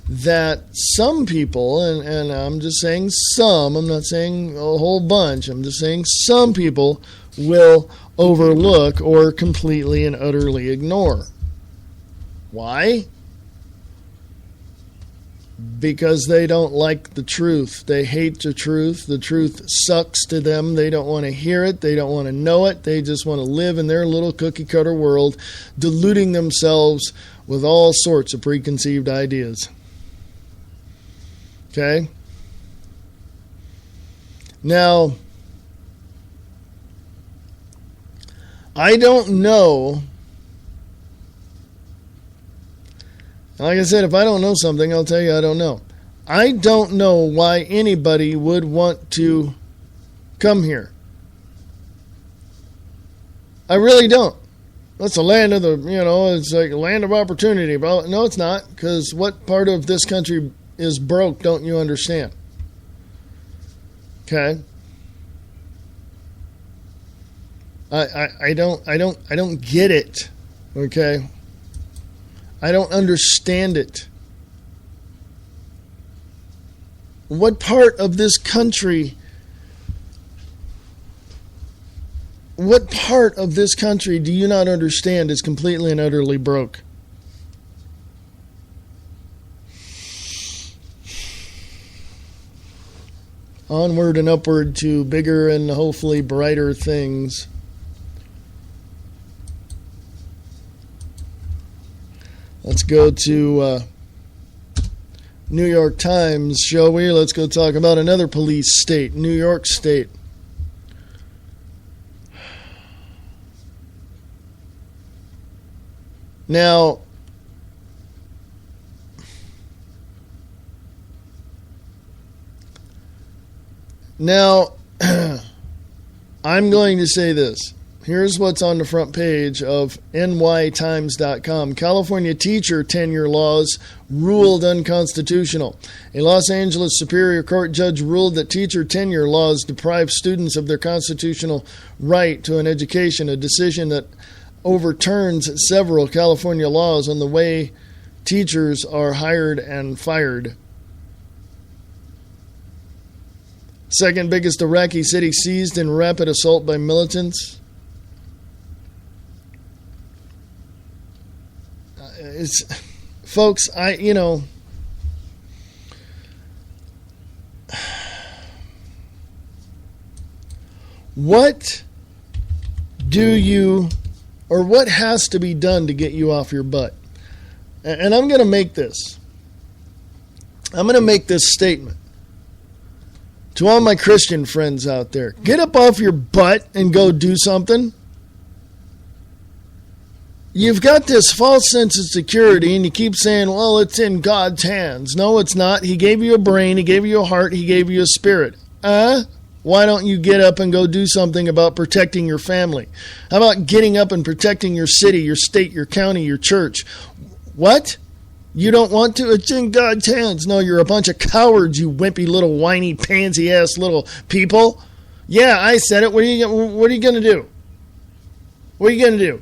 that some people, and I'm just saying some, I'm not saying a whole bunch, I'm just saying some people will overlook or completely and utterly ignore. Why? Because they don't like the truth. They hate the truth. The truth sucks to them. They don't want to hear it. They don't want to know it. They just want to live in their little cookie-cutter world, deluding themselves with all sorts of preconceived ideas. Okay? Now, I don't know. Like I said, if I don't know something, I'll tell you I don't know. I don't know why anybody would want to come here. I really don't. That's the land of the, it's like a land of opportunity. But no, it's not, because what part of this country is broke don't you understand? Okay? I don't get it. Okay? I don't understand it. What part of this country do you not understand is completely and utterly broke? Onward and upward to bigger and hopefully brighter things. Let's go to New York Times, shall we? Let's go talk about another police state, New York State. Now, I'm going to say this. Here's what's on the front page of nytimes.com. California teacher tenure laws ruled unconstitutional. A Los Angeles Superior Court judge ruled that teacher tenure laws deprive students of their constitutional right to an education, a decision that overturns several California laws on the way teachers are hired and fired. Second biggest Iraqi city seized in rapid assault by militants. Folks, what has to be done to get you off your butt? And I'm going to make this statement to all my Christian friends out there. Get up off your butt and go do something. You've got this false sense of security, and you keep saying, well, it's in God's hands. No, it's not. He gave you a brain. He gave you a heart. He gave you a spirit. Why don't you get up and go do something about protecting your family? How about getting up and protecting your city, your state, your county, your church? What? You don't want to? It's in God's hands. No, you're a bunch of cowards, you wimpy little whiny pansy-ass little people. Yeah, I said it. What are you going to do? What are you going to do?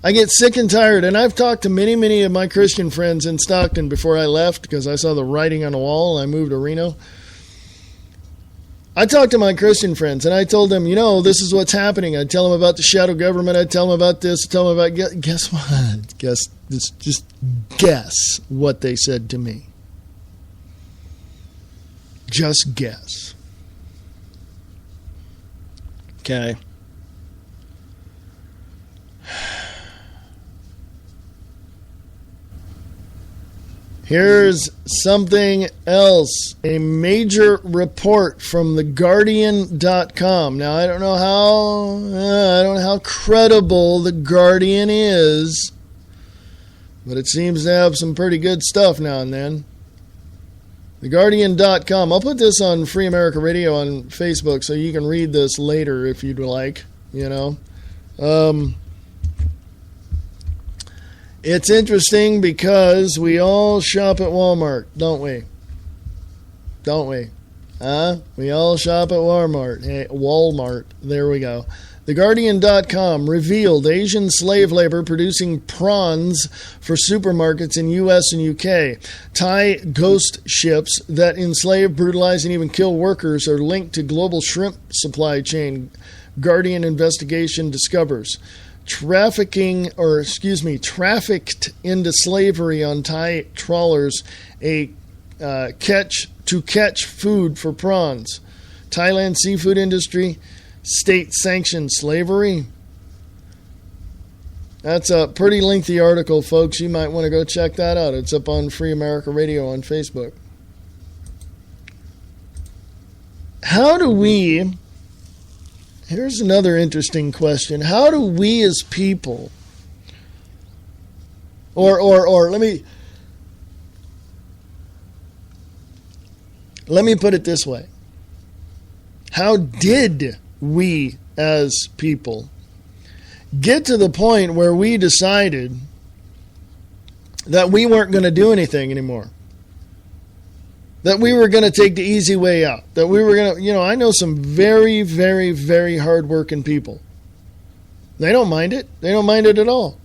I get sick and tired, and I've talked to many of my Christian friends in Stockton before I left because I saw the writing on the wall and I moved to Reno. I talked to my Christian friends, and I told them, this is what's happening. I'd tell them about the shadow government. I'd tell them about this. I'd tell them about... Guess what? Just guess what they said to me. Just guess. Okay. Here's something else. A major report from theguardian.com. Now, I don't know how credible The Guardian is, but it seems to have some pretty good stuff now and then. Theguardian.com. I'll put this on Free America Radio on Facebook so you can read this later if you'd like, It's interesting because we all shop at Walmart, don't we? Don't we? We all shop at Walmart. Hey, Walmart. There we go. TheGuardian.com revealed Asian slave labor producing prawns for supermarkets in U.S. and U.K. Thai ghost ships that enslave, brutalize, and even kill workers are linked to global shrimp supply chain. Guardian investigation discovers. Trafficked into slavery on Thai trawlers, catch food for prawns. Thailand seafood industry, state-sanctioned slavery. That's a pretty lengthy article, folks. You might want to go check that out. It's up on Free America Radio on Facebook. How do we... Here's another interesting question. How do we as people, or let me put it this way. How did we as people get to the point where we decided that we weren't going to do anything anymore? That we were going to take the easy way out. That we were going to, I know some very, very, very hard-working people. They don't mind it. They don't mind it at all.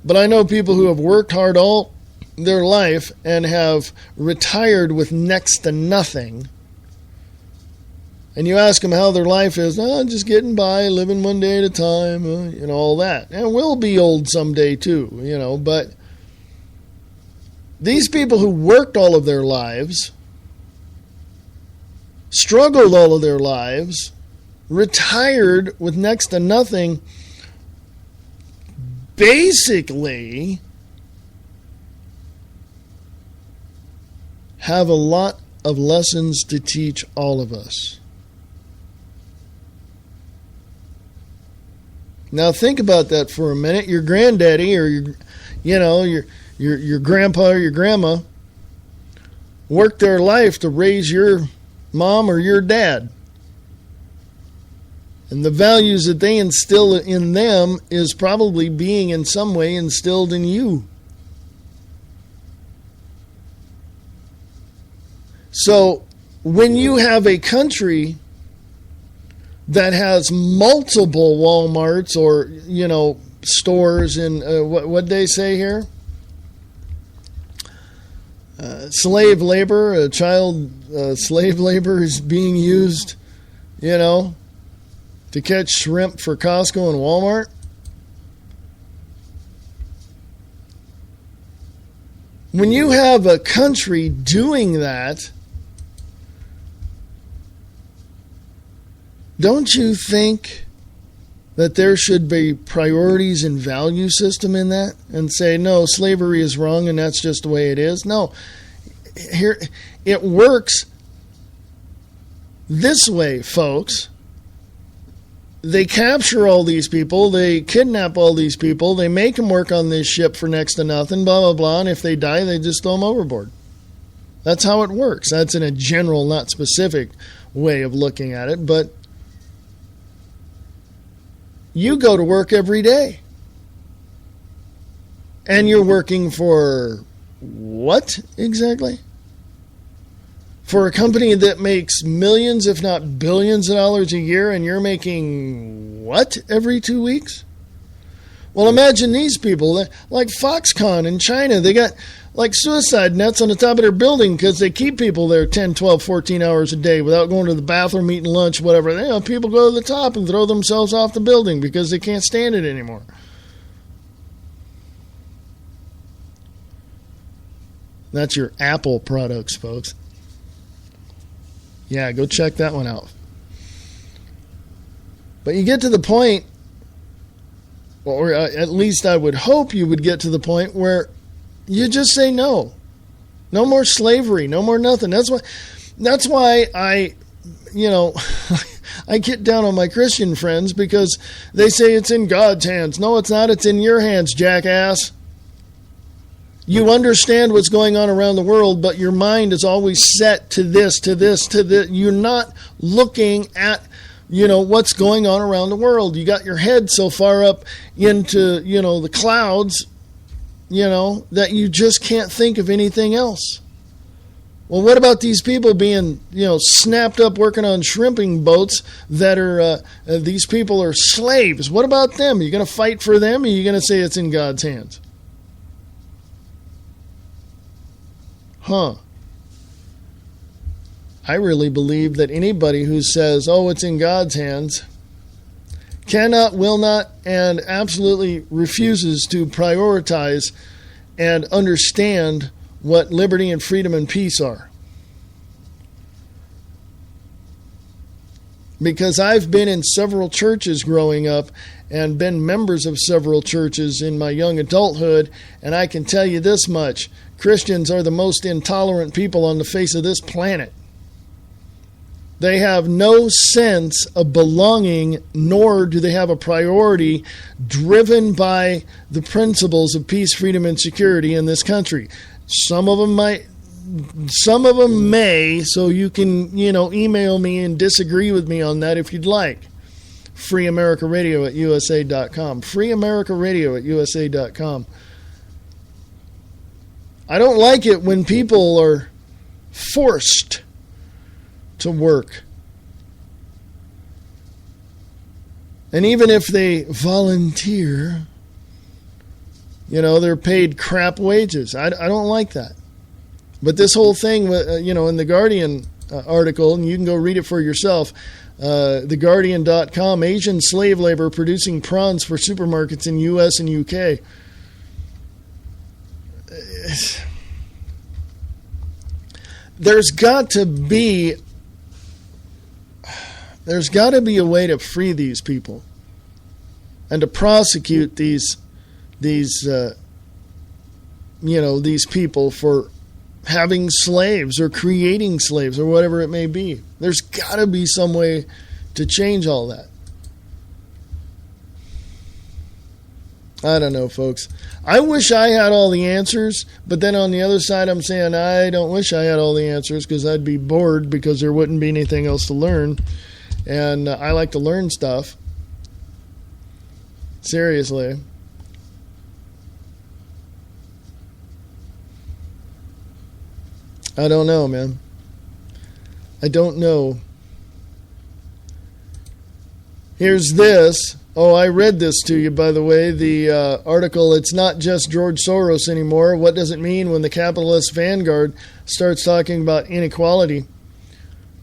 But I know people who have worked hard all their life and have retired with next to nothing. And you ask them how their life is, just getting by, living one day at a time, all that. And we'll be old someday too, but these people who worked all of their lives, struggled all of their lives, retired with next to nothing, basically have a lot of lessons to teach all of us. Now think about that for a minute. Your granddaddy or your grandpa or your grandma worked their life to raise your mom or your dad. And the values that they instill in them is probably being in some way instilled in you. So when you have a country that has multiple Walmarts or, stores in, what'd they say here? Slave labor, child slave labor is being used, to catch shrimp for Costco and Walmart. When you have a country doing that, don't you think that there should be priorities and value system in that? And say, no, slavery is wrong and that's just the way it is? No. Here, it works this way, folks. They capture all these people, they kidnap all these people, they make them work on this ship for next to nothing, blah, blah, blah, and if they die, they just throw them overboard. That's how it works. That's in a general, not specific way of looking at it. But you go to work every day. And you're working for what exactly? For a company that makes millions, if not billions of dollars a year, and you're making what every 2 weeks? Well, imagine these people, like Foxconn in China. They got like suicide nets on the top of their building because they keep people there 10, 12, 14 hours a day without going to the bathroom, eating lunch, whatever. People go to the top and throw themselves off the building because they can't stand it anymore. That's your Apple products, folks. Yeah, go check that one out. But you get to the point, or at least I would hope you would get to the point where you just say no. No more slavery, no more nothing. That's why I I get down on my Christian friends because they say it's in God's hands. No, it's not. It's in your hands, jackass. You understand what's going on around the world, but your mind is always set to this, to this, to this. You're not looking at, what's going on around the world. You got your head so far up into, the clouds, that you just can't think of anything else. Well, what about these people being, snapped up working on shrimping boats that are, these people are slaves? What about them? Are you going to fight for them, or are you going to say it's in God's hands? I really believe that anybody who says, oh, it's in God's hands, cannot, will not, and absolutely refuses to prioritize and understand what liberty and freedom and peace are. Because I've been in several churches growing up and been members of several churches in my young adulthood, and I can tell you this much. Christians are the most intolerant people on the face of this planet. They have no sense of belonging, nor do they have a priority driven by the principles of peace, freedom, and security in this country. Some of them may, so you can, email me and disagree with me on that if you'd like. freeamericaradio@usa.com. freeamericaradio@usa.com. I don't like it when people are forced to work. And even if they volunteer, they're paid crap wages. I don't like that. But this whole thing, in the Guardian article, and you can go read it for yourself, theguardian.com, Asian slave labor producing prawns for supermarkets in U.S. and U.K. There's got to be a way to free these people and to prosecute these people for having slaves or creating slaves or whatever it may be. There's got to be some way to change all that. I don't know, folks. I wish I had all the answers, but then on the other side, I'm saying I don't wish I had all the answers because I'd be bored because there wouldn't be anything else to learn. And I like to learn stuff. Seriously. I don't know, man. I don't know. Here's this. Oh, I read this to you, by the way. The article, it's not just George Soros anymore. What does it mean when the capitalist vanguard starts talking about inequality?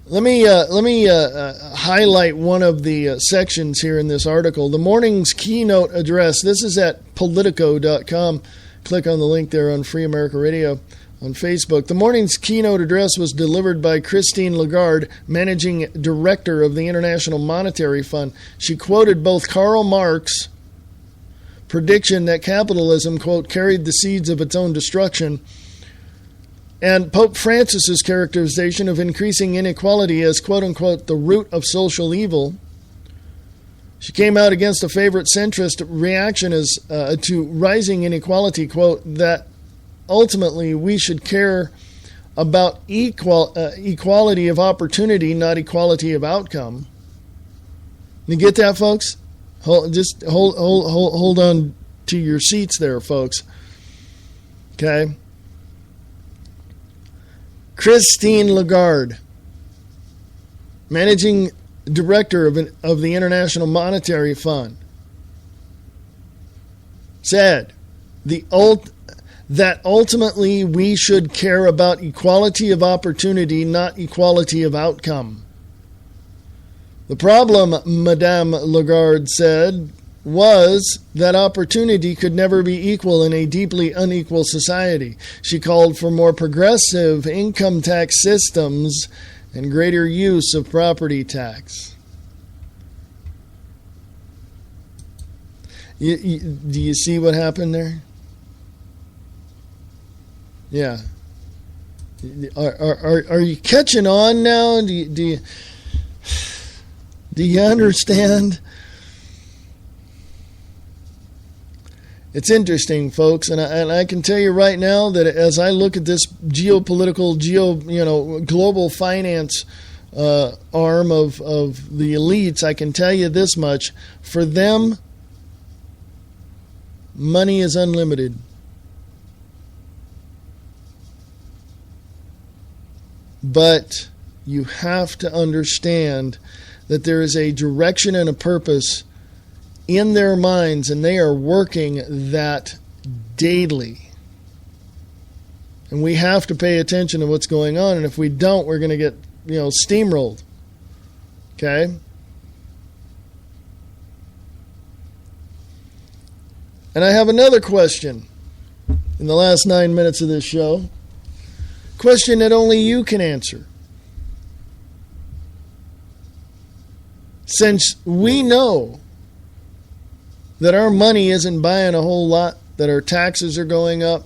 Let me highlight one of the sections here in this article. The morning's keynote address. This is at Politico.com. Click on the link there on Free America Radio on Facebook. The morning's keynote address was delivered by Christine Lagarde, managing director of the International Monetary Fund. She quoted both Karl Marx' prediction that capitalism, quote, carried the seeds of its own destruction, and Pope Francis's characterization of increasing inequality as, quote unquote, the root of social evil. She came out against a favorite centrist reaction as to rising inequality, quote, that ultimately we should care about equality of opportunity, not equality of outcome. You get that, folks? Hold on to your seats there, folks. Okay. Christine Lagarde, managing director of the International Monetary Fund, said that ultimately we should care about equality of opportunity, not equality of outcome. The problem, Madame Lagarde said, was that opportunity could never be equal in a deeply unequal society. She called for more progressive income tax systems and greater use of property tax. Do you see what happened there? Yeah. Are you catching on now? Do you understand? It's interesting, folks, and I can tell you right now that as I look at this geopolitical, global finance arm of the elites, I can tell you this much: for them, money is unlimited. But you have to understand that there is a direction and a purpose in their minds, and they are working that daily. And we have to pay attention to what's going on, and if we don't, we're going to get, steamrolled. Okay? And I have another question in the last 9 minutes of this show. Question that only you can answer. Since we know that our money isn't buying a whole lot, that our taxes are going up,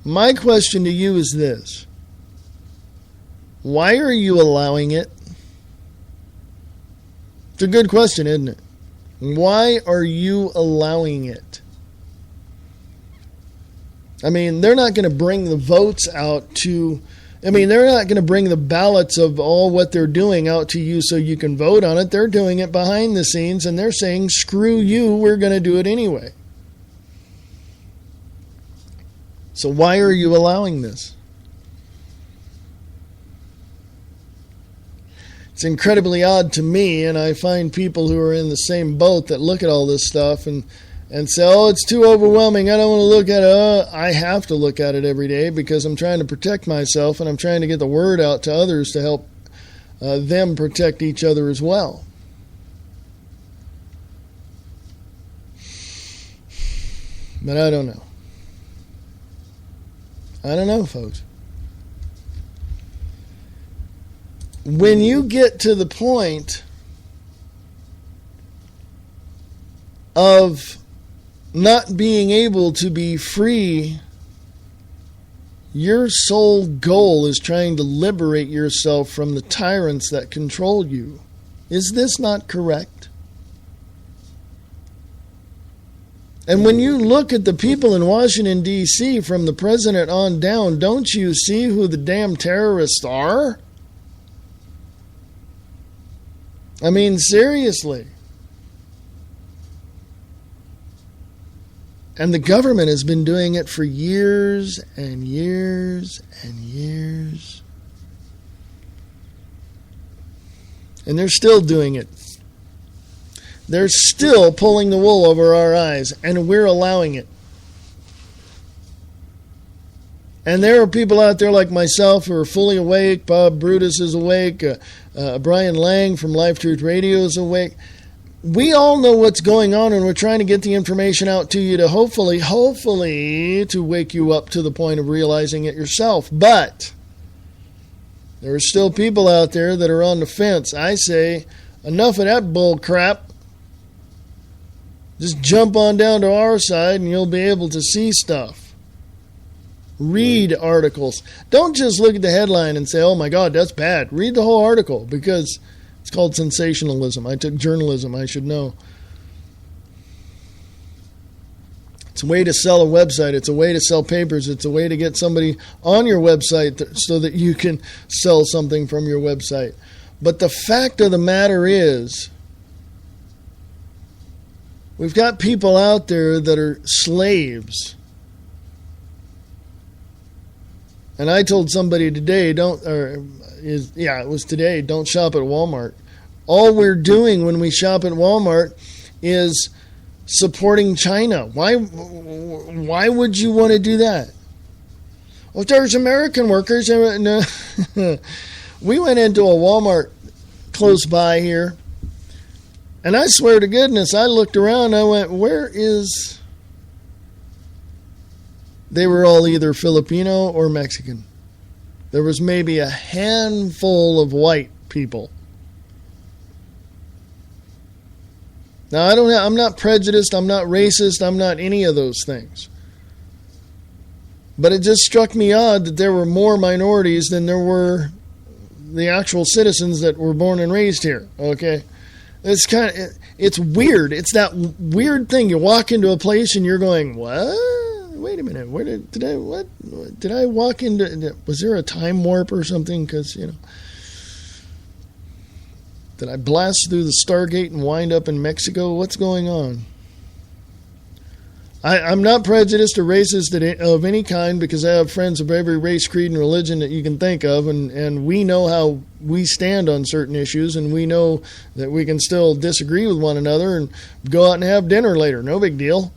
my question to you is this: why are you allowing it? It's a good question, isn't it? Why are you allowing it? I mean, they're not going to bring the votes out to... they're not going to bring the ballots of all what they're doing out to you so you can vote on it. They're doing it behind the scenes, and they're saying, screw you, we're going to do it anyway. So why are you allowing this? It's incredibly odd to me, and I find people who are in the same boat that look at all this stuff and say, oh, it's too overwhelming, I don't want to look at it. I have to look at it every day because I'm trying to protect myself, and I'm trying to get the word out to others to help them protect each other as well. But I don't know. I don't know, folks. When you get to the point of not being able to be free, your sole goal is trying to liberate yourself from the tyrants that control you. Is this not correct? And when you look at the people in Washington, D.C., from the president on down, don't you see who the damn terrorists are? I mean, seriously. And the government has been doing it for years and years and years. And they're still doing it. They're still pulling the wool over our eyes, and we're allowing it. And there are people out there like myself who are fully awake. Bob Brutus is awake. Brian Lang from Live Truth Radio is awake. We all know what's going on, and we're trying to get the information out to you to hopefully to wake you up to the point of realizing it yourself. But there are still people out there that are on the fence. I say, enough of that bull crap. Just jump on down to our side and you'll be able to see stuff. Read articles. Don't just look at the headline and say, oh my God, that's bad. Read the whole article, because it's called sensationalism. I took journalism, I should know. It's a way to sell a website. It's a way to sell papers. It's a way to get somebody on your website so that you can sell something from your website. But the fact of the matter is, we've got people out there that are slaves. And I told somebody today, don't shop at Walmart. All we're doing when we shop at Walmart is supporting China. Why would you want to do that? Well, there's American workers. No. We went into a Walmart close by here, and I swear to goodness, I looked around, I went, where is... They were all either Filipino or Mexican. There was maybe a handful of white people. Now, I'm not prejudiced, I'm not racist, I'm not any of those things. But it just struck me odd that there were more minorities than there were the actual citizens that were born and raised here, okay? It's weird. It's that weird thing. You walk into a place and you're going, what? Wait a minute. Where did I walk into? Was there a time warp or something? Because, did I blast through the Stargate and wind up in Mexico? What's going on? I'm not prejudiced or racist of any kind, because I have friends of every race, creed, and religion that you can think of, and we know how we stand on certain issues, and we know that we can still disagree with one another and go out and have dinner later. No big deal.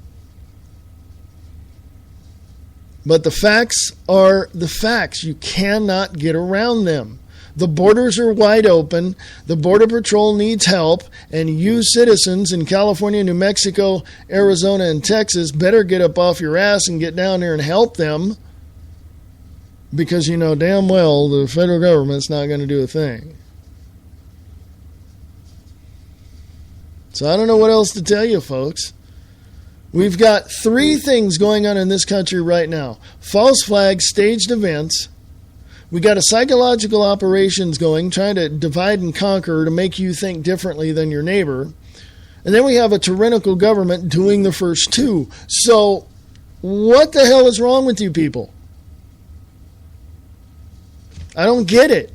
But the facts are the facts. You cannot get around them. The borders are wide open. The Border Patrol needs help. And you citizens in California, New Mexico, Arizona, and Texas better get up off your ass and get down there and help them. Because you know damn well the federal government's not going to do a thing. So I don't know what else to tell you, folks. We've got 3 things going on in this country right now. False flags, staged events. We got a psychological operations going, trying to divide and conquer to make you think differently than your neighbor. And then we have a tyrannical government doing the first 2. So what the hell is wrong with you people? I don't get it.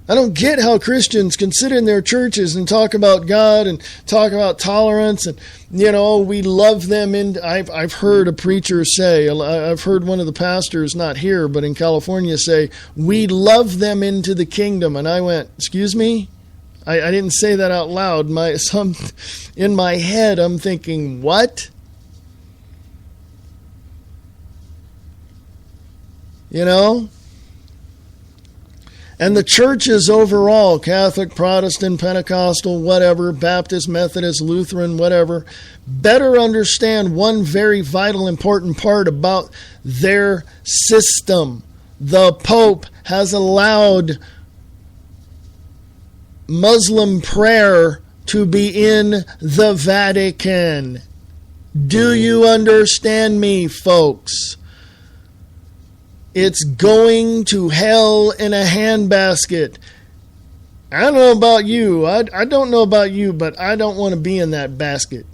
I don't get how Christians can sit in their churches and talk about God and talk about tolerance and, we love them. I've heard a preacher say, I've heard one of the pastors, not here, but in California, say, we love them into the kingdom. And I went, excuse me? I didn't say that out loud. In my head, I'm thinking, what? And the churches overall, Catholic, Protestant, Pentecostal, whatever, Baptist, Methodist, Lutheran, whatever, better understand one very vital, important part about their system. The Pope has allowed Muslim prayer to be in the Vatican. Do you understand me, folks? It's going to hell in a handbasket. I don't know about you. I don't know about you, but I don't want to be in that basket.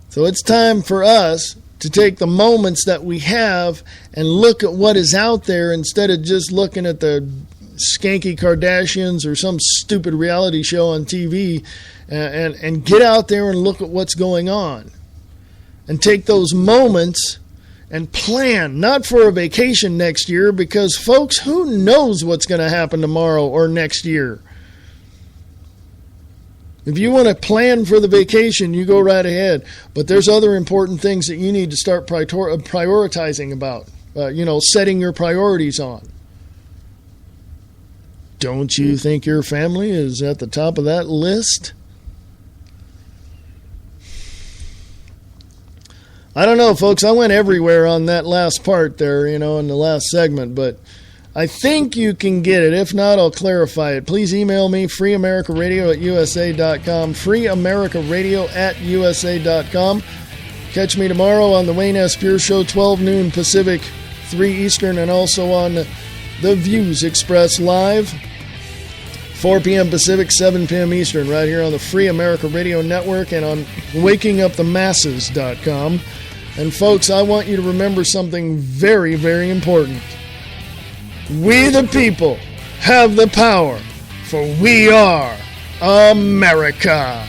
So it's time for us to take the moments that we have and look at what is out there instead of just looking at the skanky Kardashians or some stupid reality show on TV, and get out there and look at what's going on. And take those moments and plan, not for a vacation next year, because, folks, who knows what's going to happen tomorrow or next year? If you want to plan for the vacation, you go right ahead. But there's other important things that you need to start prioritizing about, setting your priorities on. Don't you think your family is at the top of that list? I don't know, folks. I went everywhere on that last part there, in the last segment, but I think you can get it. If not, I'll clarify it. Please email me, freeamericaradio@usa.com, freeamericaradio@usa.com. Catch me tomorrow on the Wayne S. Pierce Show, 12 noon Pacific, 3 Eastern, and also on The Views Express Live. 4 p.m. Pacific, 7 p.m. Eastern, right here on the Free America Radio Network and on wakingupthemasses.com. And folks, I want you to remember something very, very important. We the people have the power, for we are America.